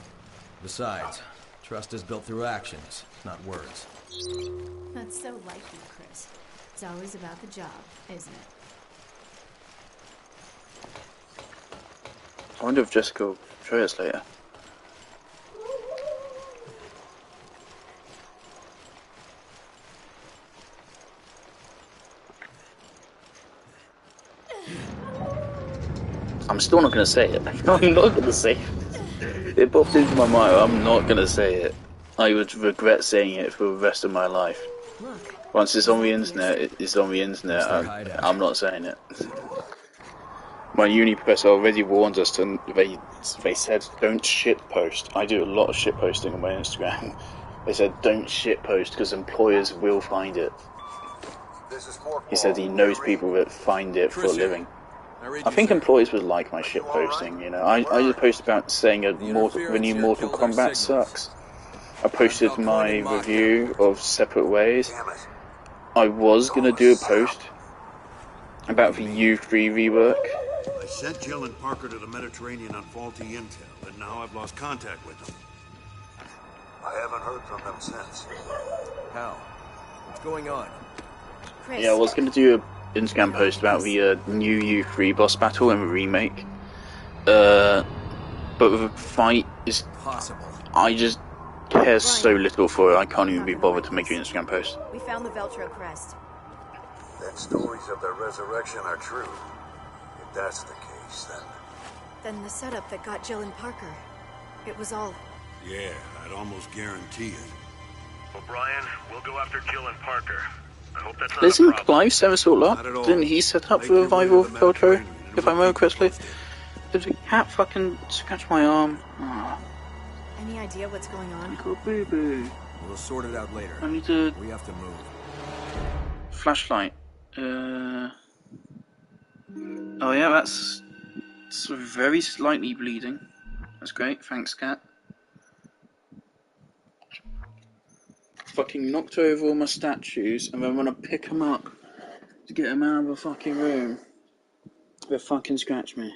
[SPEAKER 6] Besides, trust is built through actions, not words.
[SPEAKER 9] That's so like you, Chris. It's always about the job, isn't it?
[SPEAKER 1] I wonder if Jessica will show us later. I'm still not going to say it. I'm not going to say it. It popped into my mind. I'm not going to say it. I would regret saying it for the rest of my life. Once it's on the internet, it's on the internet. I'm not saying it. My uni professor already warned us to. They said don't shitpost. I do a lot of shitposting on my Instagram. They said don't shitpost because employers will find it. He said he knows people that find it for a living. I think employers would like my shitposting. You know, I just posted about saying the new Mortal Kombat sucks. I posted my review of Separate Ways. I was gonna do a post about the U3 rework.
[SPEAKER 5] I sent Jill and Parker to the Mediterranean on faulty intel, and now I've lost contact with them. I haven't heard from them since.
[SPEAKER 6] How? What's going on?
[SPEAKER 9] Chris.
[SPEAKER 1] Yeah, I was going to do an Instagram post about the new U3 boss battle and the remake. But the fight is...
[SPEAKER 6] Possible.
[SPEAKER 1] I just care so little for it, I can't even be bothered to make an Instagram post.
[SPEAKER 9] We found the Veltro crest.
[SPEAKER 5] Then stories of their resurrection are true. If that's the case,
[SPEAKER 9] Then the setup that got Jill and Parker. It was all...
[SPEAKER 5] Yeah, I'd almost guarantee it.
[SPEAKER 11] O'Brien, we'll go after Jill and Parker. I hope that's not
[SPEAKER 1] Isn't
[SPEAKER 11] a problem.
[SPEAKER 1] Clive Seversalt up? Didn't he set up the revival of Veltro, if I remember correctly? Did the cat fucking scratch my arm? Oh.
[SPEAKER 9] Any idea what's going on?
[SPEAKER 1] Little boo-boo.
[SPEAKER 6] We'll sort it out later.
[SPEAKER 1] I need to...
[SPEAKER 6] We have to move.
[SPEAKER 1] Flashlight. Oh yeah, that's very slightly bleeding. That's great, thanks, cat. Fucking knocked over all my statues, and then when I pick them up to get them out of the fucking room, they fucking scratch me.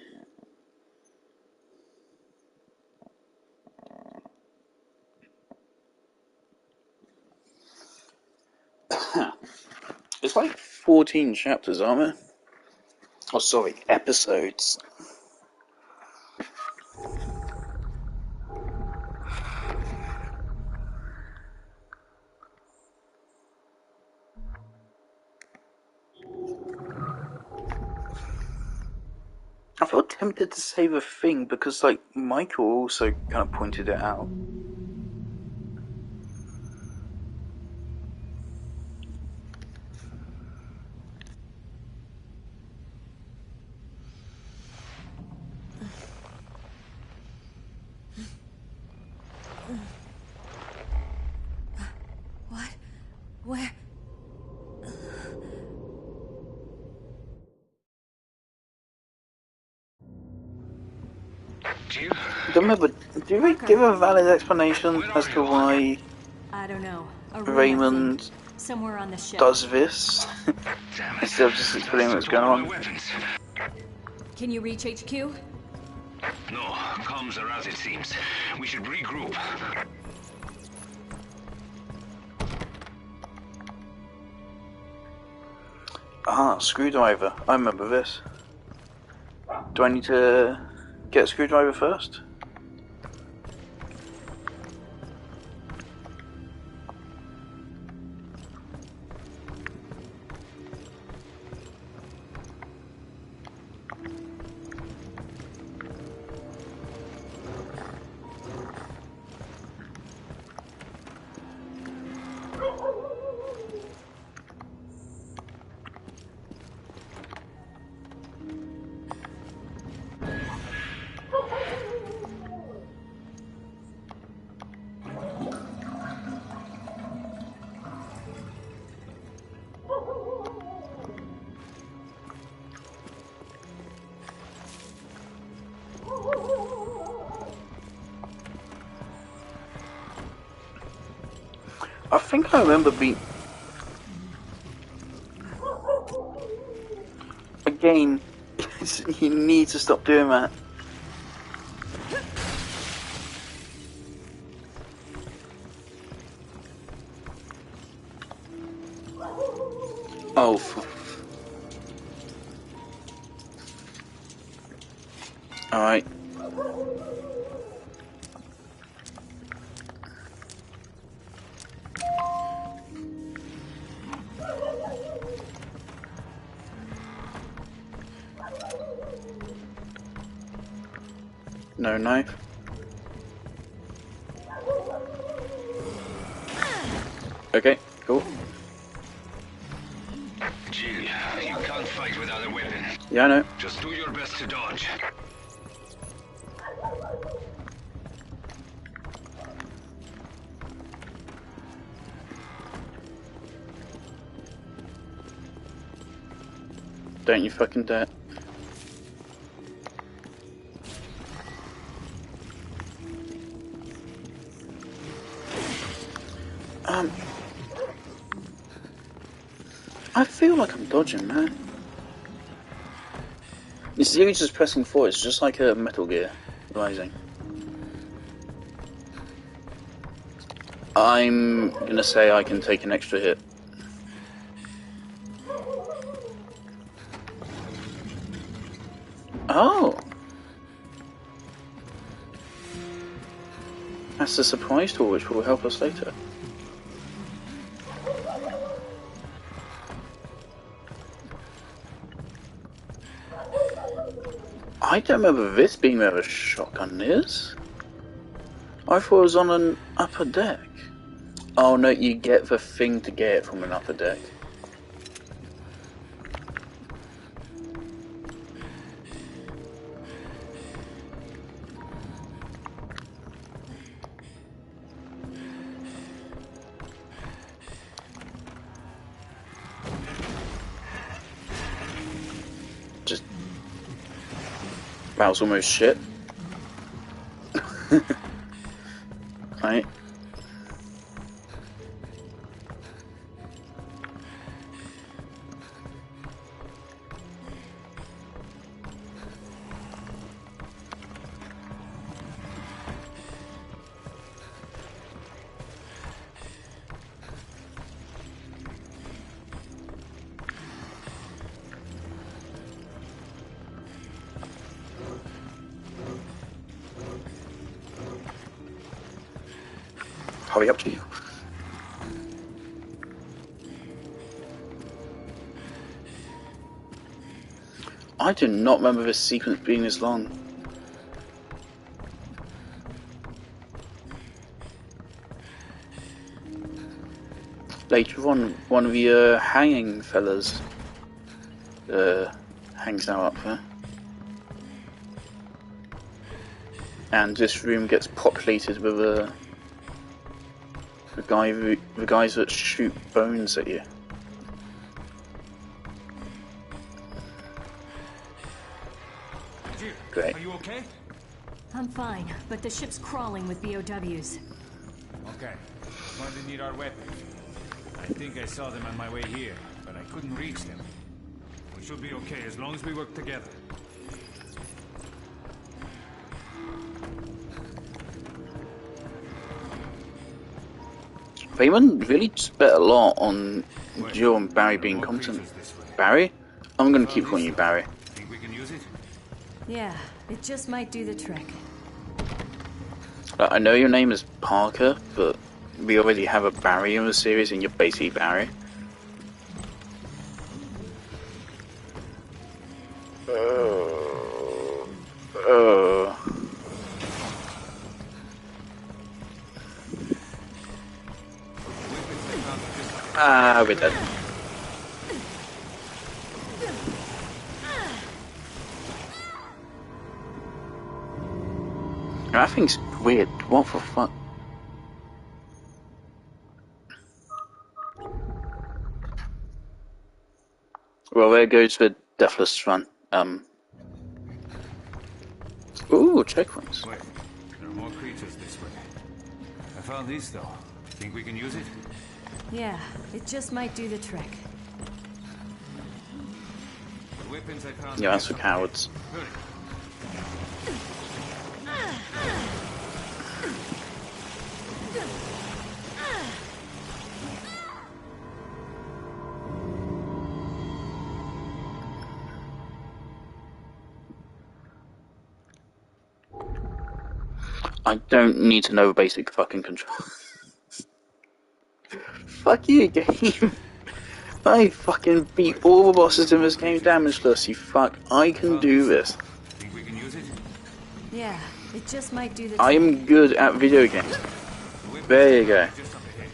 [SPEAKER 1] It's like 14 chapters, aren't there? Oh, sorry, episodes. I felt tempted to say the thing because, like, Michael also kind of pointed it out.
[SPEAKER 2] What? Where?
[SPEAKER 1] Don't remember, do we give a valid explanation as to why
[SPEAKER 2] I don't know.
[SPEAKER 1] Raymond
[SPEAKER 2] somewhere on the ship
[SPEAKER 1] does this? Instead of just explaining what's going on.
[SPEAKER 2] Can you reach HQ?
[SPEAKER 7] No, comms are out, it seems. We should regroup.
[SPEAKER 1] Ah, screwdriver. I remember this. Do I need to get a screwdriver first? can't remember being... Again, you need to stop doing that. Oh, alright. No knife. Okay, cool.
[SPEAKER 7] Jill, you can't fight without a weapon.
[SPEAKER 1] Yeah, I know.
[SPEAKER 7] Just do your best to dodge.
[SPEAKER 1] Don't you fucking dare. I feel like I'm dodging, man. You see, he's just pressing forward. It's just like a Metal Gear Rising. I'm gonna say I can take an extra hit. Oh! That's a surprise tool which will help us later. I don't remember this being where a shotgun is. I thought it was on an upper deck. Oh no, you get the thing to get it from an upper deck. Just... that was almost shit. Right. Hurry up to you. I do not remember this sequence being this long. Later on, one of the hanging fellas hangs out up there. And this room gets populated with the guys that shoot bones at you. Great.
[SPEAKER 12] Are you okay?
[SPEAKER 2] I'm fine, but the ship's crawling with BOWs.
[SPEAKER 12] Okay. Going to need our weapons. I think I saw them on my way here, but I couldn't reach them. We should be okay as long as we work together.
[SPEAKER 1] Raymond really spent a lot on Jill and Barry being competent. Barry? I'm gonna keep calling you Barry.
[SPEAKER 12] Think we can use it?
[SPEAKER 2] Yeah, it just might do the trick.
[SPEAKER 1] I know your name is Parker, but we already have a Barry in the series and you're basically Barry. We're dead. That thing's weird. What the fuck? Well, there goes the Deathless run. Ooh, checkpoints.
[SPEAKER 12] Wait, there are more creatures this way. I found this though. Think we can use it?
[SPEAKER 2] Yeah, it just might do the trick.
[SPEAKER 12] The weapons I found.
[SPEAKER 1] Yeah, that's for cowards.
[SPEAKER 12] Hurry.
[SPEAKER 1] I don't need to know the basic fucking control. Fuck you, game. I fucking beat all the bosses in this game damageless, you fuck. I can do this.
[SPEAKER 12] Think we can use it?
[SPEAKER 2] Yeah, it just might do the trick.
[SPEAKER 1] I am good at video games. There you go.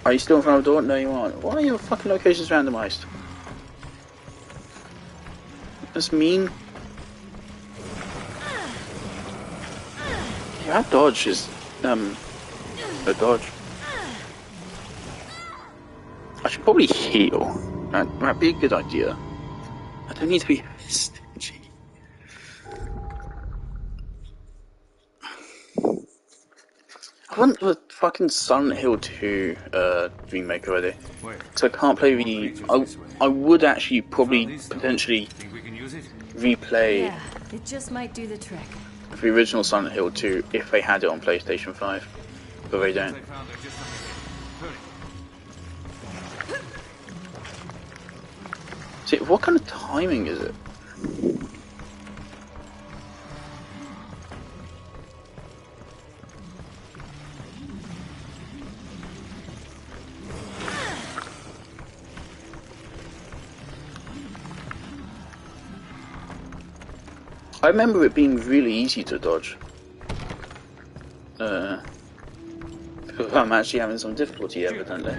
[SPEAKER 1] Are you still in front of the door? No, you aren't. Why are your fucking locations randomized? That's mean. Yeah, dodge is a dodge. I should probably heal. That'd be a good idea. I don't need to be stingy. I want the fucking Silent Hill 2 remake already. So I can't play the. I would actually probably potentially replay.
[SPEAKER 2] Yeah, it just might do the trick.
[SPEAKER 1] The original Silent Hill 2 if they had it on PlayStation 5, but they don't. See, what kind of timing is it? I remember it being really easy to dodge. I'm actually having some difficulty evidently.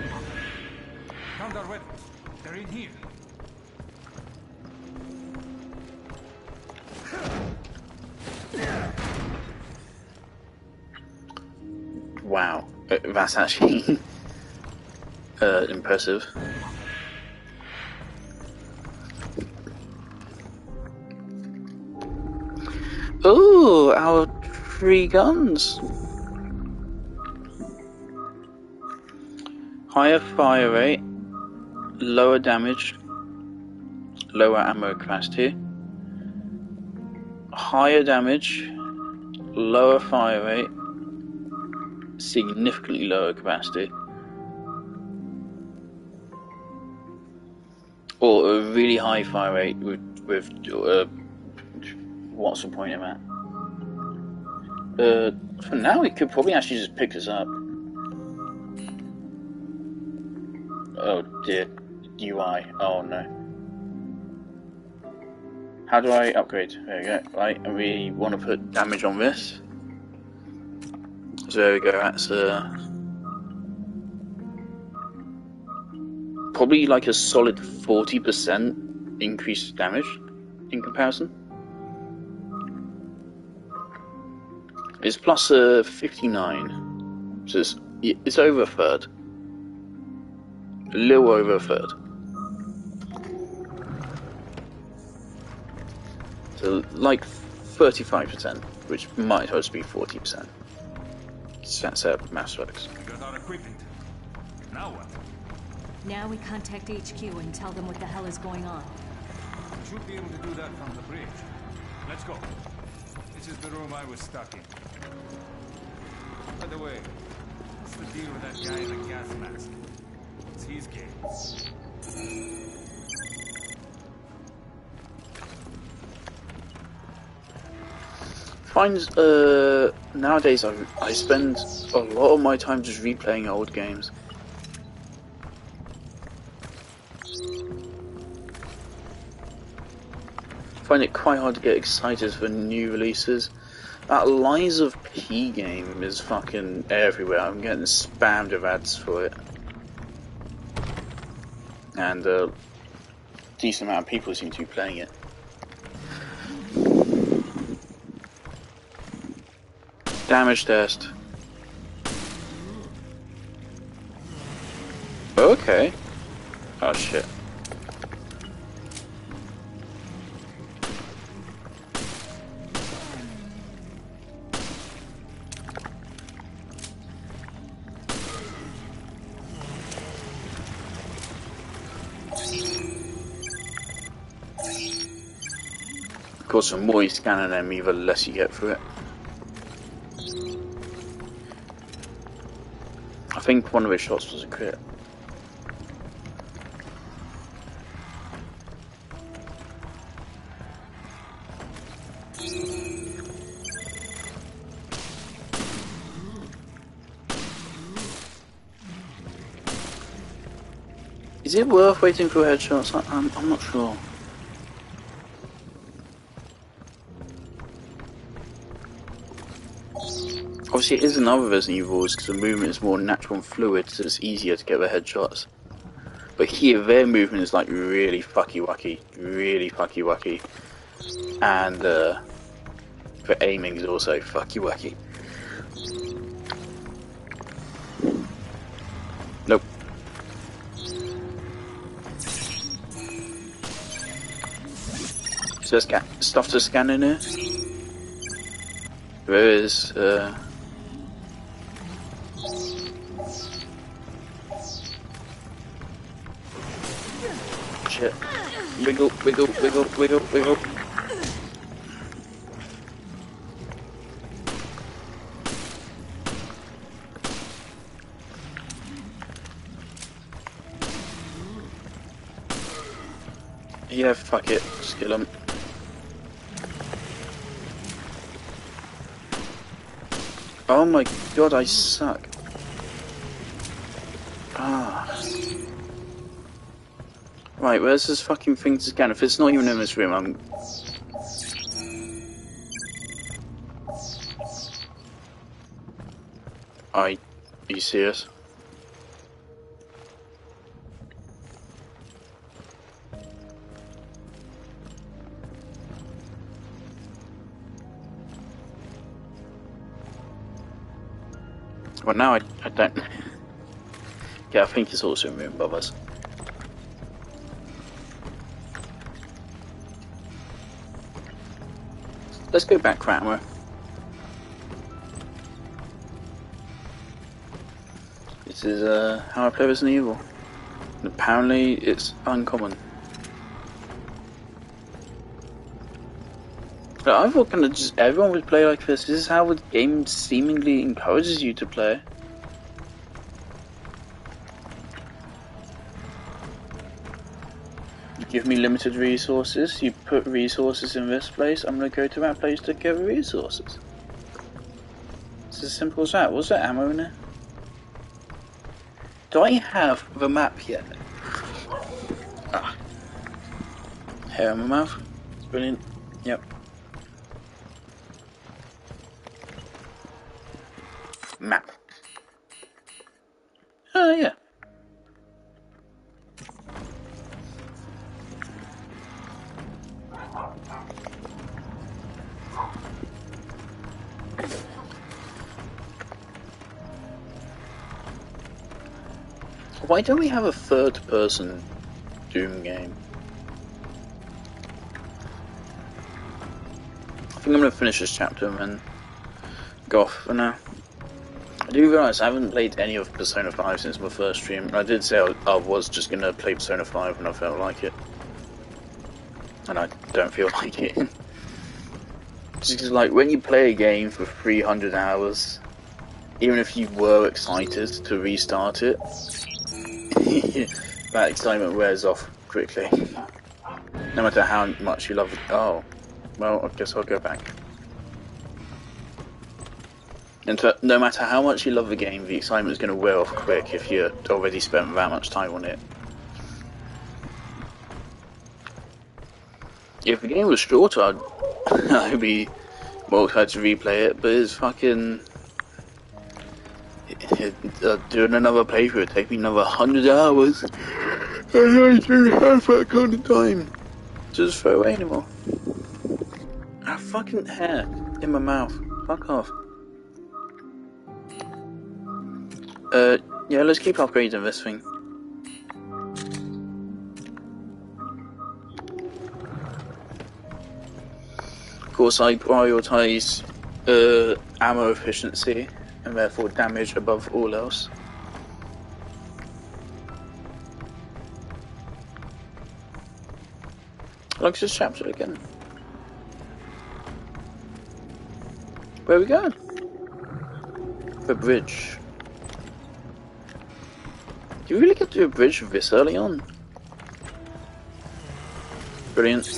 [SPEAKER 12] Found our weapons. They're in here.
[SPEAKER 1] Wow, that's actually impressive. Ooh, our 3 guns. Higher fire rate, lower damage, lower ammo capacity. Higher damage, lower fire rate, significantly lower capacity. Or a really high fire rate with what's the point of that? For now, it could probably actually just pick us up. Oh dear, UI. Oh no. How do I upgrade? There we go. Right, and we want to put damage on this. So there we go. That's probably like a solid 40% increased damage in comparison. It's plus 59, so it's over a third. A little over a third. So like 35%, which might as well be 40%. That's how maths works.
[SPEAKER 12] We got our equipment. Now what?
[SPEAKER 2] Now we contact HQ and tell them what the hell is going on.
[SPEAKER 12] We should be able to do that from the bridge. Let's go. This is the room I was stuck in. By the way, what's the deal with that guy in the gas mask? It's his game.
[SPEAKER 1] Finds nowadays I spend a lot of my time just replaying old games. I find it quite hard to get excited for new releases. That Lies of P game is fucking everywhere. I'm getting spammed with ads for it. And a decent amount of people seem to be playing it. Damage test. Okay. Oh shit. Of course, the more you scan an enemy, the less you get for it. I think one of his shots was a crit. Is it worth waiting for headshots? I'm not sure. Obviously it is another Resident Evil because the movement is more natural and fluid, so it's easier to get the headshots. But here their movement is like really fucky wucky. And the aiming is also fucky wucky. Nope. Is there stuff to scan in here? There is, shit. Wiggle, wiggle, wiggle, wiggle, wiggle. Yeah, fuck it. Just kill him. Oh my god, I suck. Ah. Right, where's this fucking thing to scan? If it's not even in this room, I'm... Are you serious? Well, now I don't... Yeah, I think it's also in room above us. Let's go back, Cratmer. This is how I play Resident Evil. And apparently it's uncommon. But I thought kind of just everyone would play like this. This is how the game seemingly encourages you to play. You give me limited resources, you put resources in this place, I'm gonna go to that place to get resources. It's as simple as that. Was there ammo in there? Do I have the map yet? Ah. Hair in my mouth. Brilliant. Yep. Map. Oh yeah. Why don't we have a third-person Doom game? I think I'm going to finish this chapter and then go off for now. I do realise I haven't played any of Persona 5 since my first stream. I did say I was just going to play Persona 5 when I felt like it. And I don't feel like it. Just because, like, when you play a game for 300 hours, even if you were excited to restart it, that excitement wears off quickly. No matter how much you love it. Oh, well, I guess I'll go back. And no matter how much you love the game, the excitement is going to wear off quick if you already spent that much time on it. If the game was shorter, I'd be more excited to replay it, but it's fucking... doing another playthrough would take me another 100 hours, and I don't have that kind of time to just throw away anymore. Ah, fucking hair in my mouth. Fuck off. Yeah, let's keep upgrading this thing. Of course, I prioritise ammo efficiency and therefore damage above all else. Like this chapter again. Where are we going? The bridge. Do you really get to a bridge this early on? Brilliant.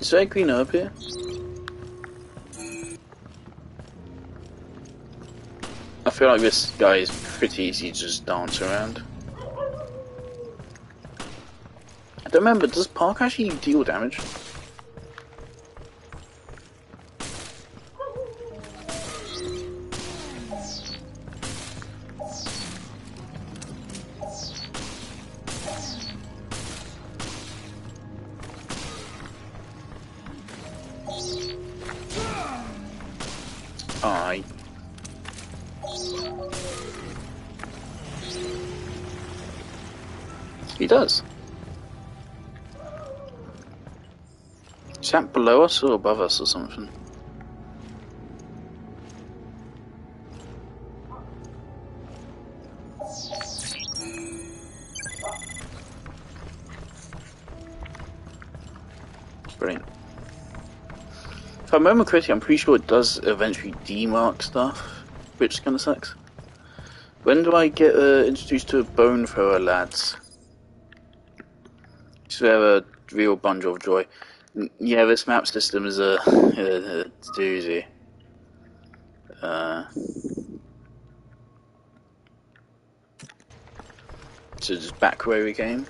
[SPEAKER 1] Is there a green herb here? I feel like this guy is pretty easy to just dance around. I don't remember, does Park actually deal damage? Aye. He does. Is that below us or above us or something? Brilliant. If I remember correctly, I'm pretty sure it does eventually demark stuff, which kind of sucks. When do I get introduced to a bone thrower, lads? Just have a real bundle of joy. Yeah, this map system is a doozy. So just back where we came.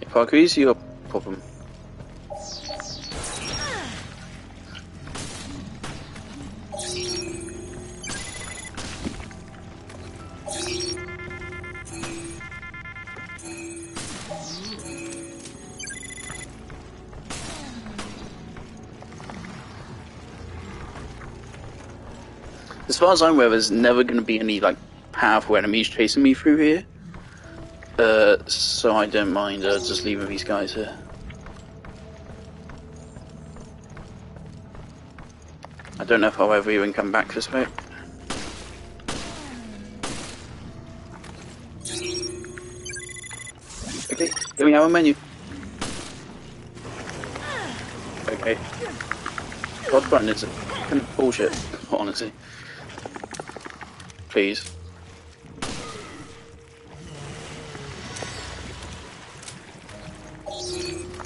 [SPEAKER 1] Parker, is your problem? As far as I'm aware, there's never going to be any like powerful enemies chasing me through here. So I don't mind just leaving these guys here. I don't know if I'll ever even come back this way. Okay, let me have a menu. Okay. Dodge button is kind of bullshit, honestly. Please.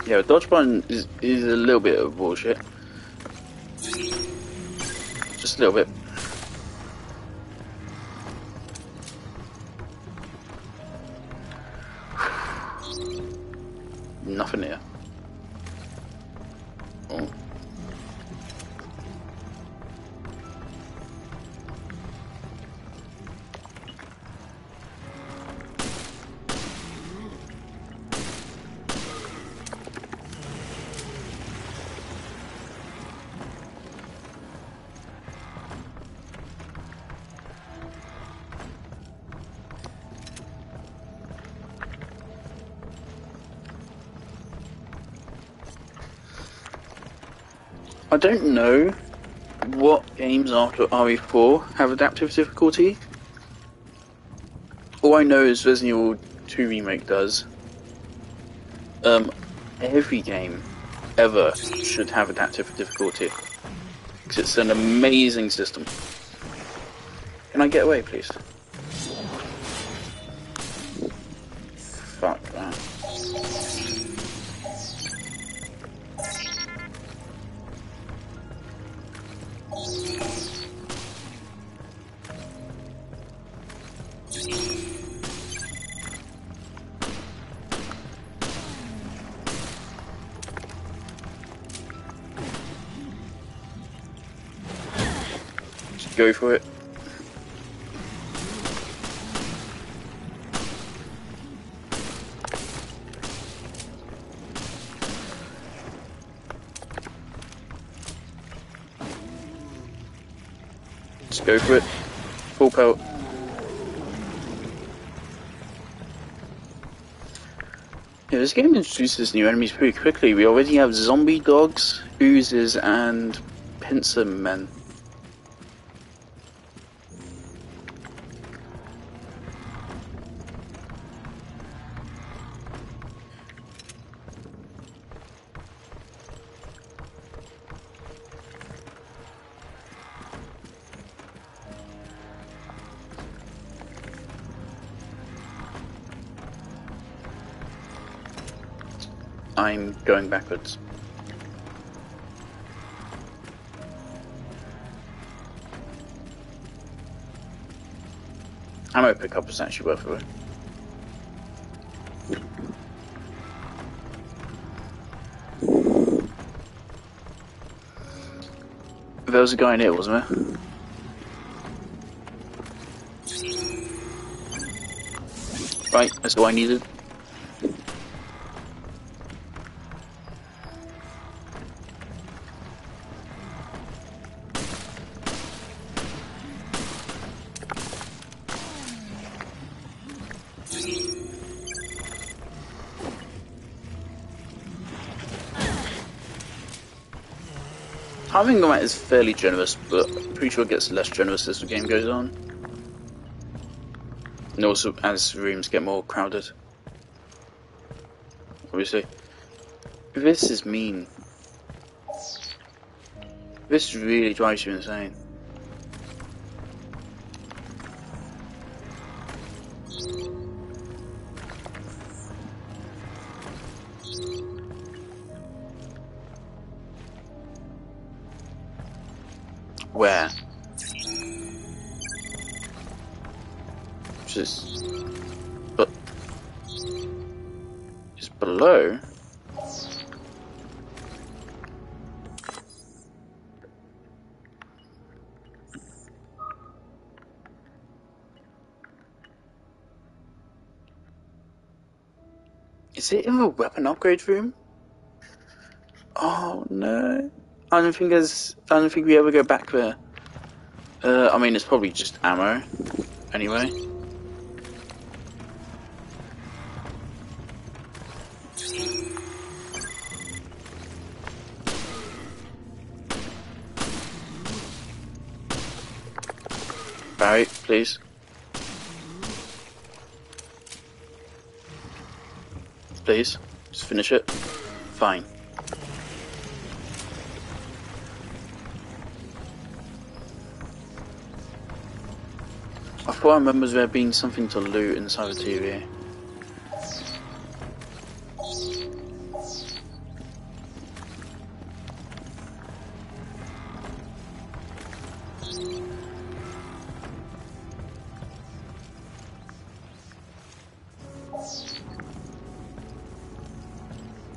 [SPEAKER 1] Yeah, dodge button is a little bit of bullshit. Just a little bit. Nothing here. Oh. I don't know what games after RE4 have adaptive difficulty. All I know is Resident Evil 2 Remake does. Every game ever should have adaptive difficulty, because it's an amazing system. Can I get away, please? Fuck that. Go for it. Just go for it. Full pelt. Yeah, this game introduces new enemies pretty quickly. We already have zombie dogs, oozes, and pincer men. I'm going backwards. Ammo pickup is actually worth it. There was a guy in here, wasn't there? Right, that's all I needed. Having the mat is fairly generous, but I'm pretty sure it gets less generous as the game goes on. And also as rooms get more crowded. Obviously. This is mean. This really drives you insane. Where? Just below. Is it in the weapon upgrade room? Oh no. I don't think we ever go back there. I mean, it's probably just ammo, anyway. Barry, please. Please, just finish it. Fine. I thought I remember there being something to loot inside the TV.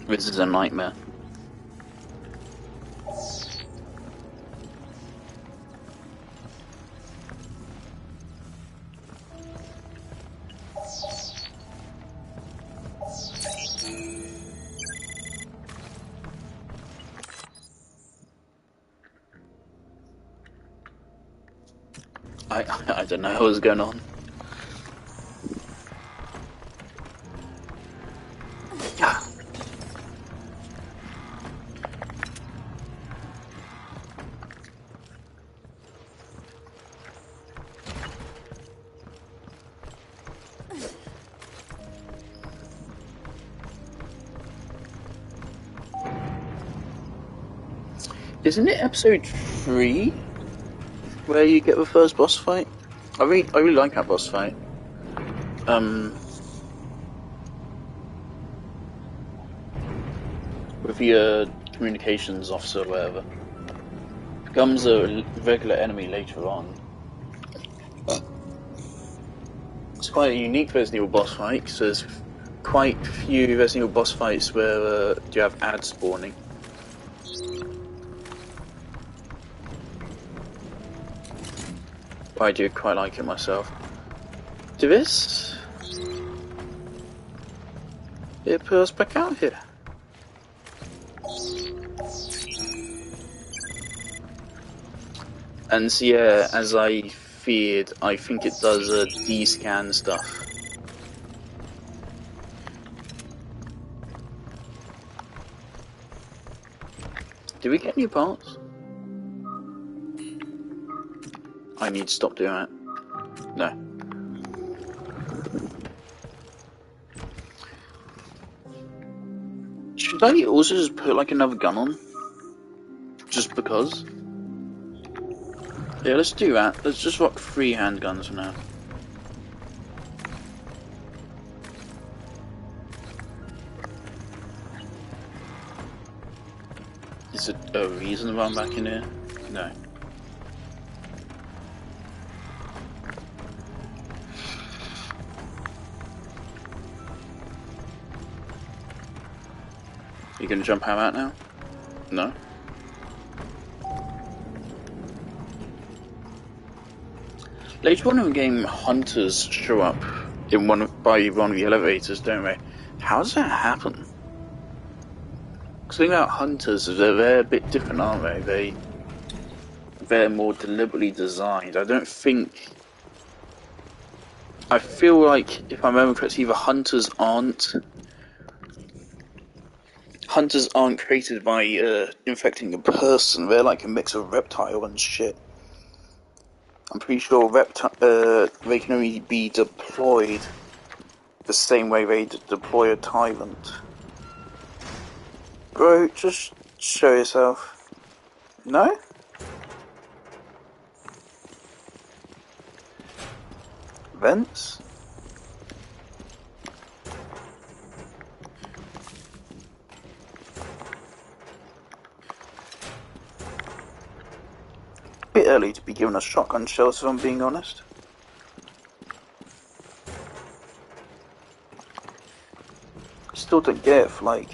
[SPEAKER 1] This is a nightmare. I don't know what's going on. Isn't it episode 3 where you get the first boss fight? I really like that boss fight. With the communications officer or whatever. Becomes a regular enemy later on. It's quite a unique Resident Evil boss fight, because there's quite few Resident Evil boss fights where you have ads spawning. I do quite like it myself. Do this? It put us back out here. And so yeah, as I feared, I think it does D-scan stuff. Did we get new parts? I need to stop doing it. No. Should I also just put like another gun on? Just because? Yeah, let's do that. Let's just rock 3 handguns for now. Is it a reason why I'm back in here? No. You gonna jump out now? No? Later on in the game, hunters show up in by one of the elevators, don't they? How does that happen? Because the thing about hunters is they're a bit different, aren't they? They're more deliberately designed. I feel like, if I remember correctly, the hunters aren't created by infecting a person. They're like a mix of reptile and shit. I'm pretty sure they can only be deployed the same way they deploy a tyrant. Bro, just show yourself. No? Vents? Bit early to be given a shotgun shells, if I'm being honest. Still don't get it for like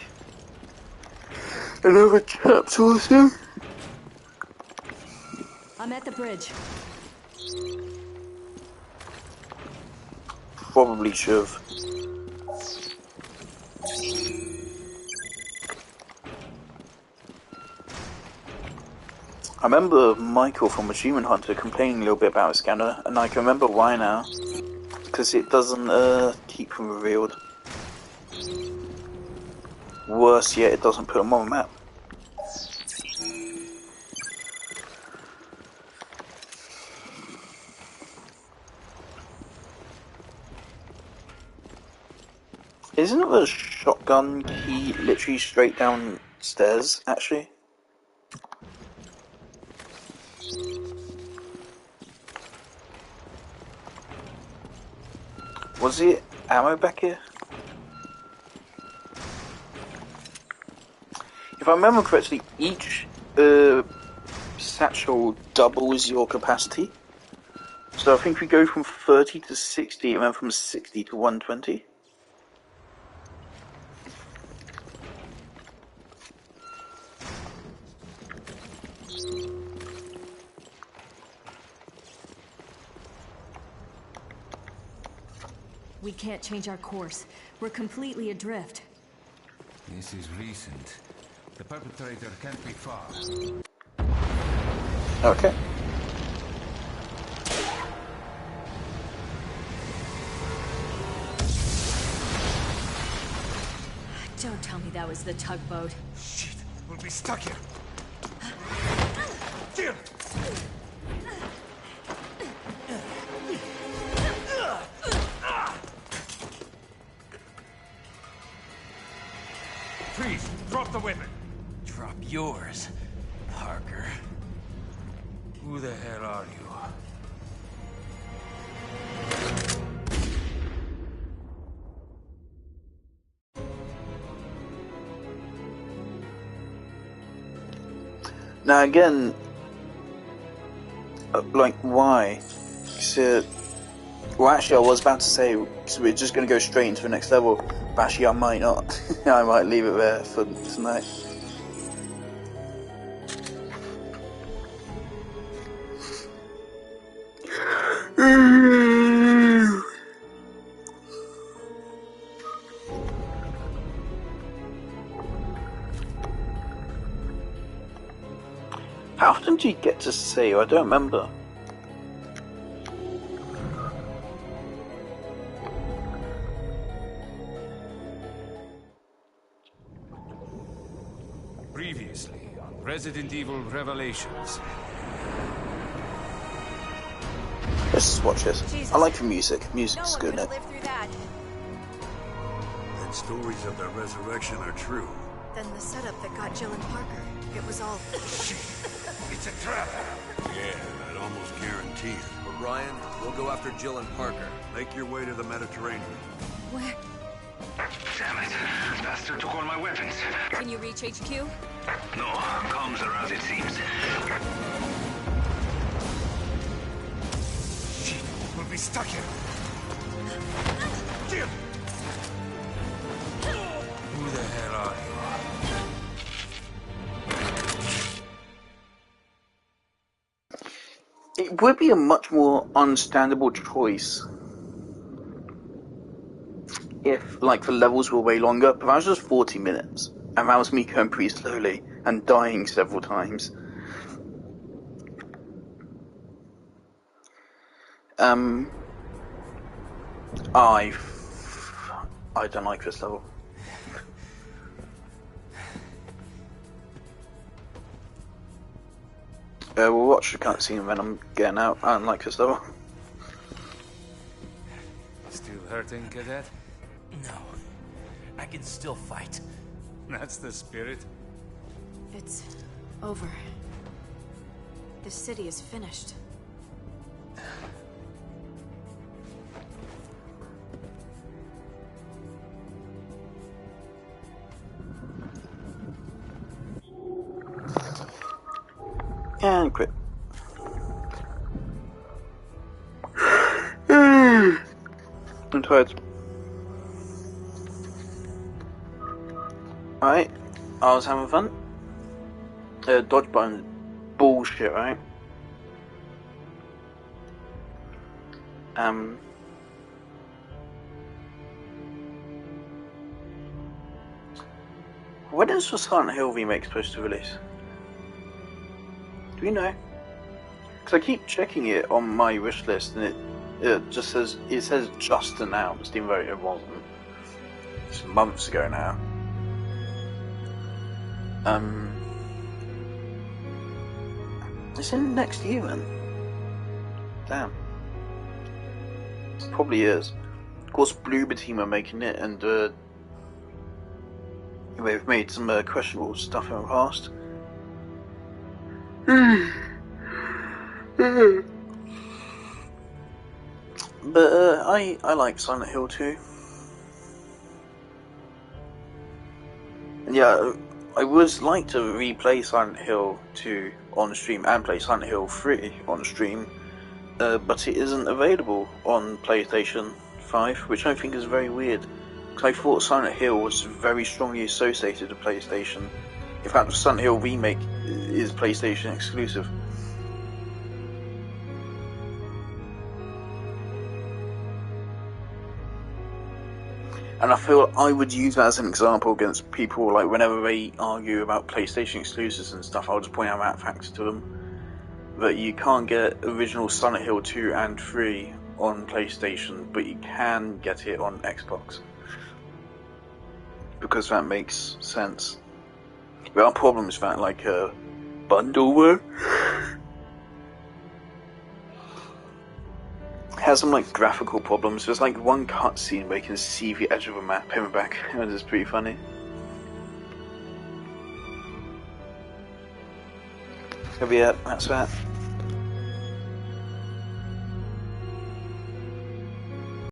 [SPEAKER 1] another chapter or so.
[SPEAKER 2] I'm at the bridge.
[SPEAKER 1] Probably should've. I remember Michael from Achievement Hunter complaining a little bit about his scanner, and I can remember why now. Because it doesn't keep them revealed. Worse yet, it doesn't put them on the map. Isn't the shotgun key literally straight downstairs, actually? Was it ammo back here? If I remember correctly, each satchel doubles your capacity. So I think we go from 30 to 60 and then from 60 to 120.
[SPEAKER 2] We can't change our course. We're completely adrift.
[SPEAKER 12] This is recent. The perpetrator can't be far.
[SPEAKER 1] Okay.
[SPEAKER 2] Don't tell me that was the tugboat.
[SPEAKER 12] Shit, we'll be stuck here. Here. Freeze! Drop the weapon!
[SPEAKER 3] Drop yours, Parker.
[SPEAKER 12] Who the hell are you?
[SPEAKER 1] Now again, like why? Well, actually, I was about to say, so we're just going to go straight into the next level, but actually I might not. I might leave it there for tonight. How often do you get to save? I don't remember.
[SPEAKER 12] Previously on Resident Evil Revelations.
[SPEAKER 1] Let's just watch this.
[SPEAKER 9] Jesus.
[SPEAKER 1] I like the music. Music's good.
[SPEAKER 9] Live through that.
[SPEAKER 5] And stories of their resurrection are true.
[SPEAKER 9] Then the setup that got Jill and Parker, it was all...
[SPEAKER 5] Shit! It's a trap! Yeah, I'd almost guarantee it.
[SPEAKER 6] Ryan, we'll go after Jill and Parker.
[SPEAKER 5] Make your way to the Mediterranean.
[SPEAKER 9] Where?
[SPEAKER 7] Damn it. Bastard took all my weapons.
[SPEAKER 2] Can you reach HQ?
[SPEAKER 7] No, comms are out, it seems.
[SPEAKER 5] Shit, we'll be stuck here. Jill! Who the hell are you?
[SPEAKER 1] It would be a much more understandable choice if, like, the levels were way longer, but that was just 40 minutes, and that was me going pretty slowly and dying several times. I don't like this level. We'll watch the cutscene when I'm getting out. I don't like this level.
[SPEAKER 12] Still hurting, Cadet?
[SPEAKER 13] No. I can still fight.
[SPEAKER 12] That's the spirit.
[SPEAKER 9] It's over. The city is finished.
[SPEAKER 1] And quit. I'm tired. Alright, I was having fun. Dodge button bullshit, right? When is the Silent Hill remake supposed to release? Do you know? Because I keep checking it on my wish list and it just says, just announced, even though it wasn't. It's months ago now. It's in next year then. Damn. It probably is. Of course, Bloober Team are making it, and they've made some questionable stuff in the past. But I like Silent Hill 2. And yeah, I would like to replay Silent Hill 2 on stream and play Silent Hill 3 on stream, but it isn't available on PlayStation 5, which I think is very weird, because I thought Silent Hill was very strongly associated with PlayStation. In fact, the Silent Hill remake is PlayStation exclusive. And I feel I would use that as an example against people, like whenever they argue about PlayStation exclusives and stuff, I'll just point out that fact to them. That you can't get original Silent Hill 2 and 3 on PlayStation, but you can get it on Xbox. Because that makes sense. There are problems with that, like bundleware. Has some like graphical problems. There's like one cutscene where you can see the edge of a map in the back, and it's pretty funny. So yeah, that's that.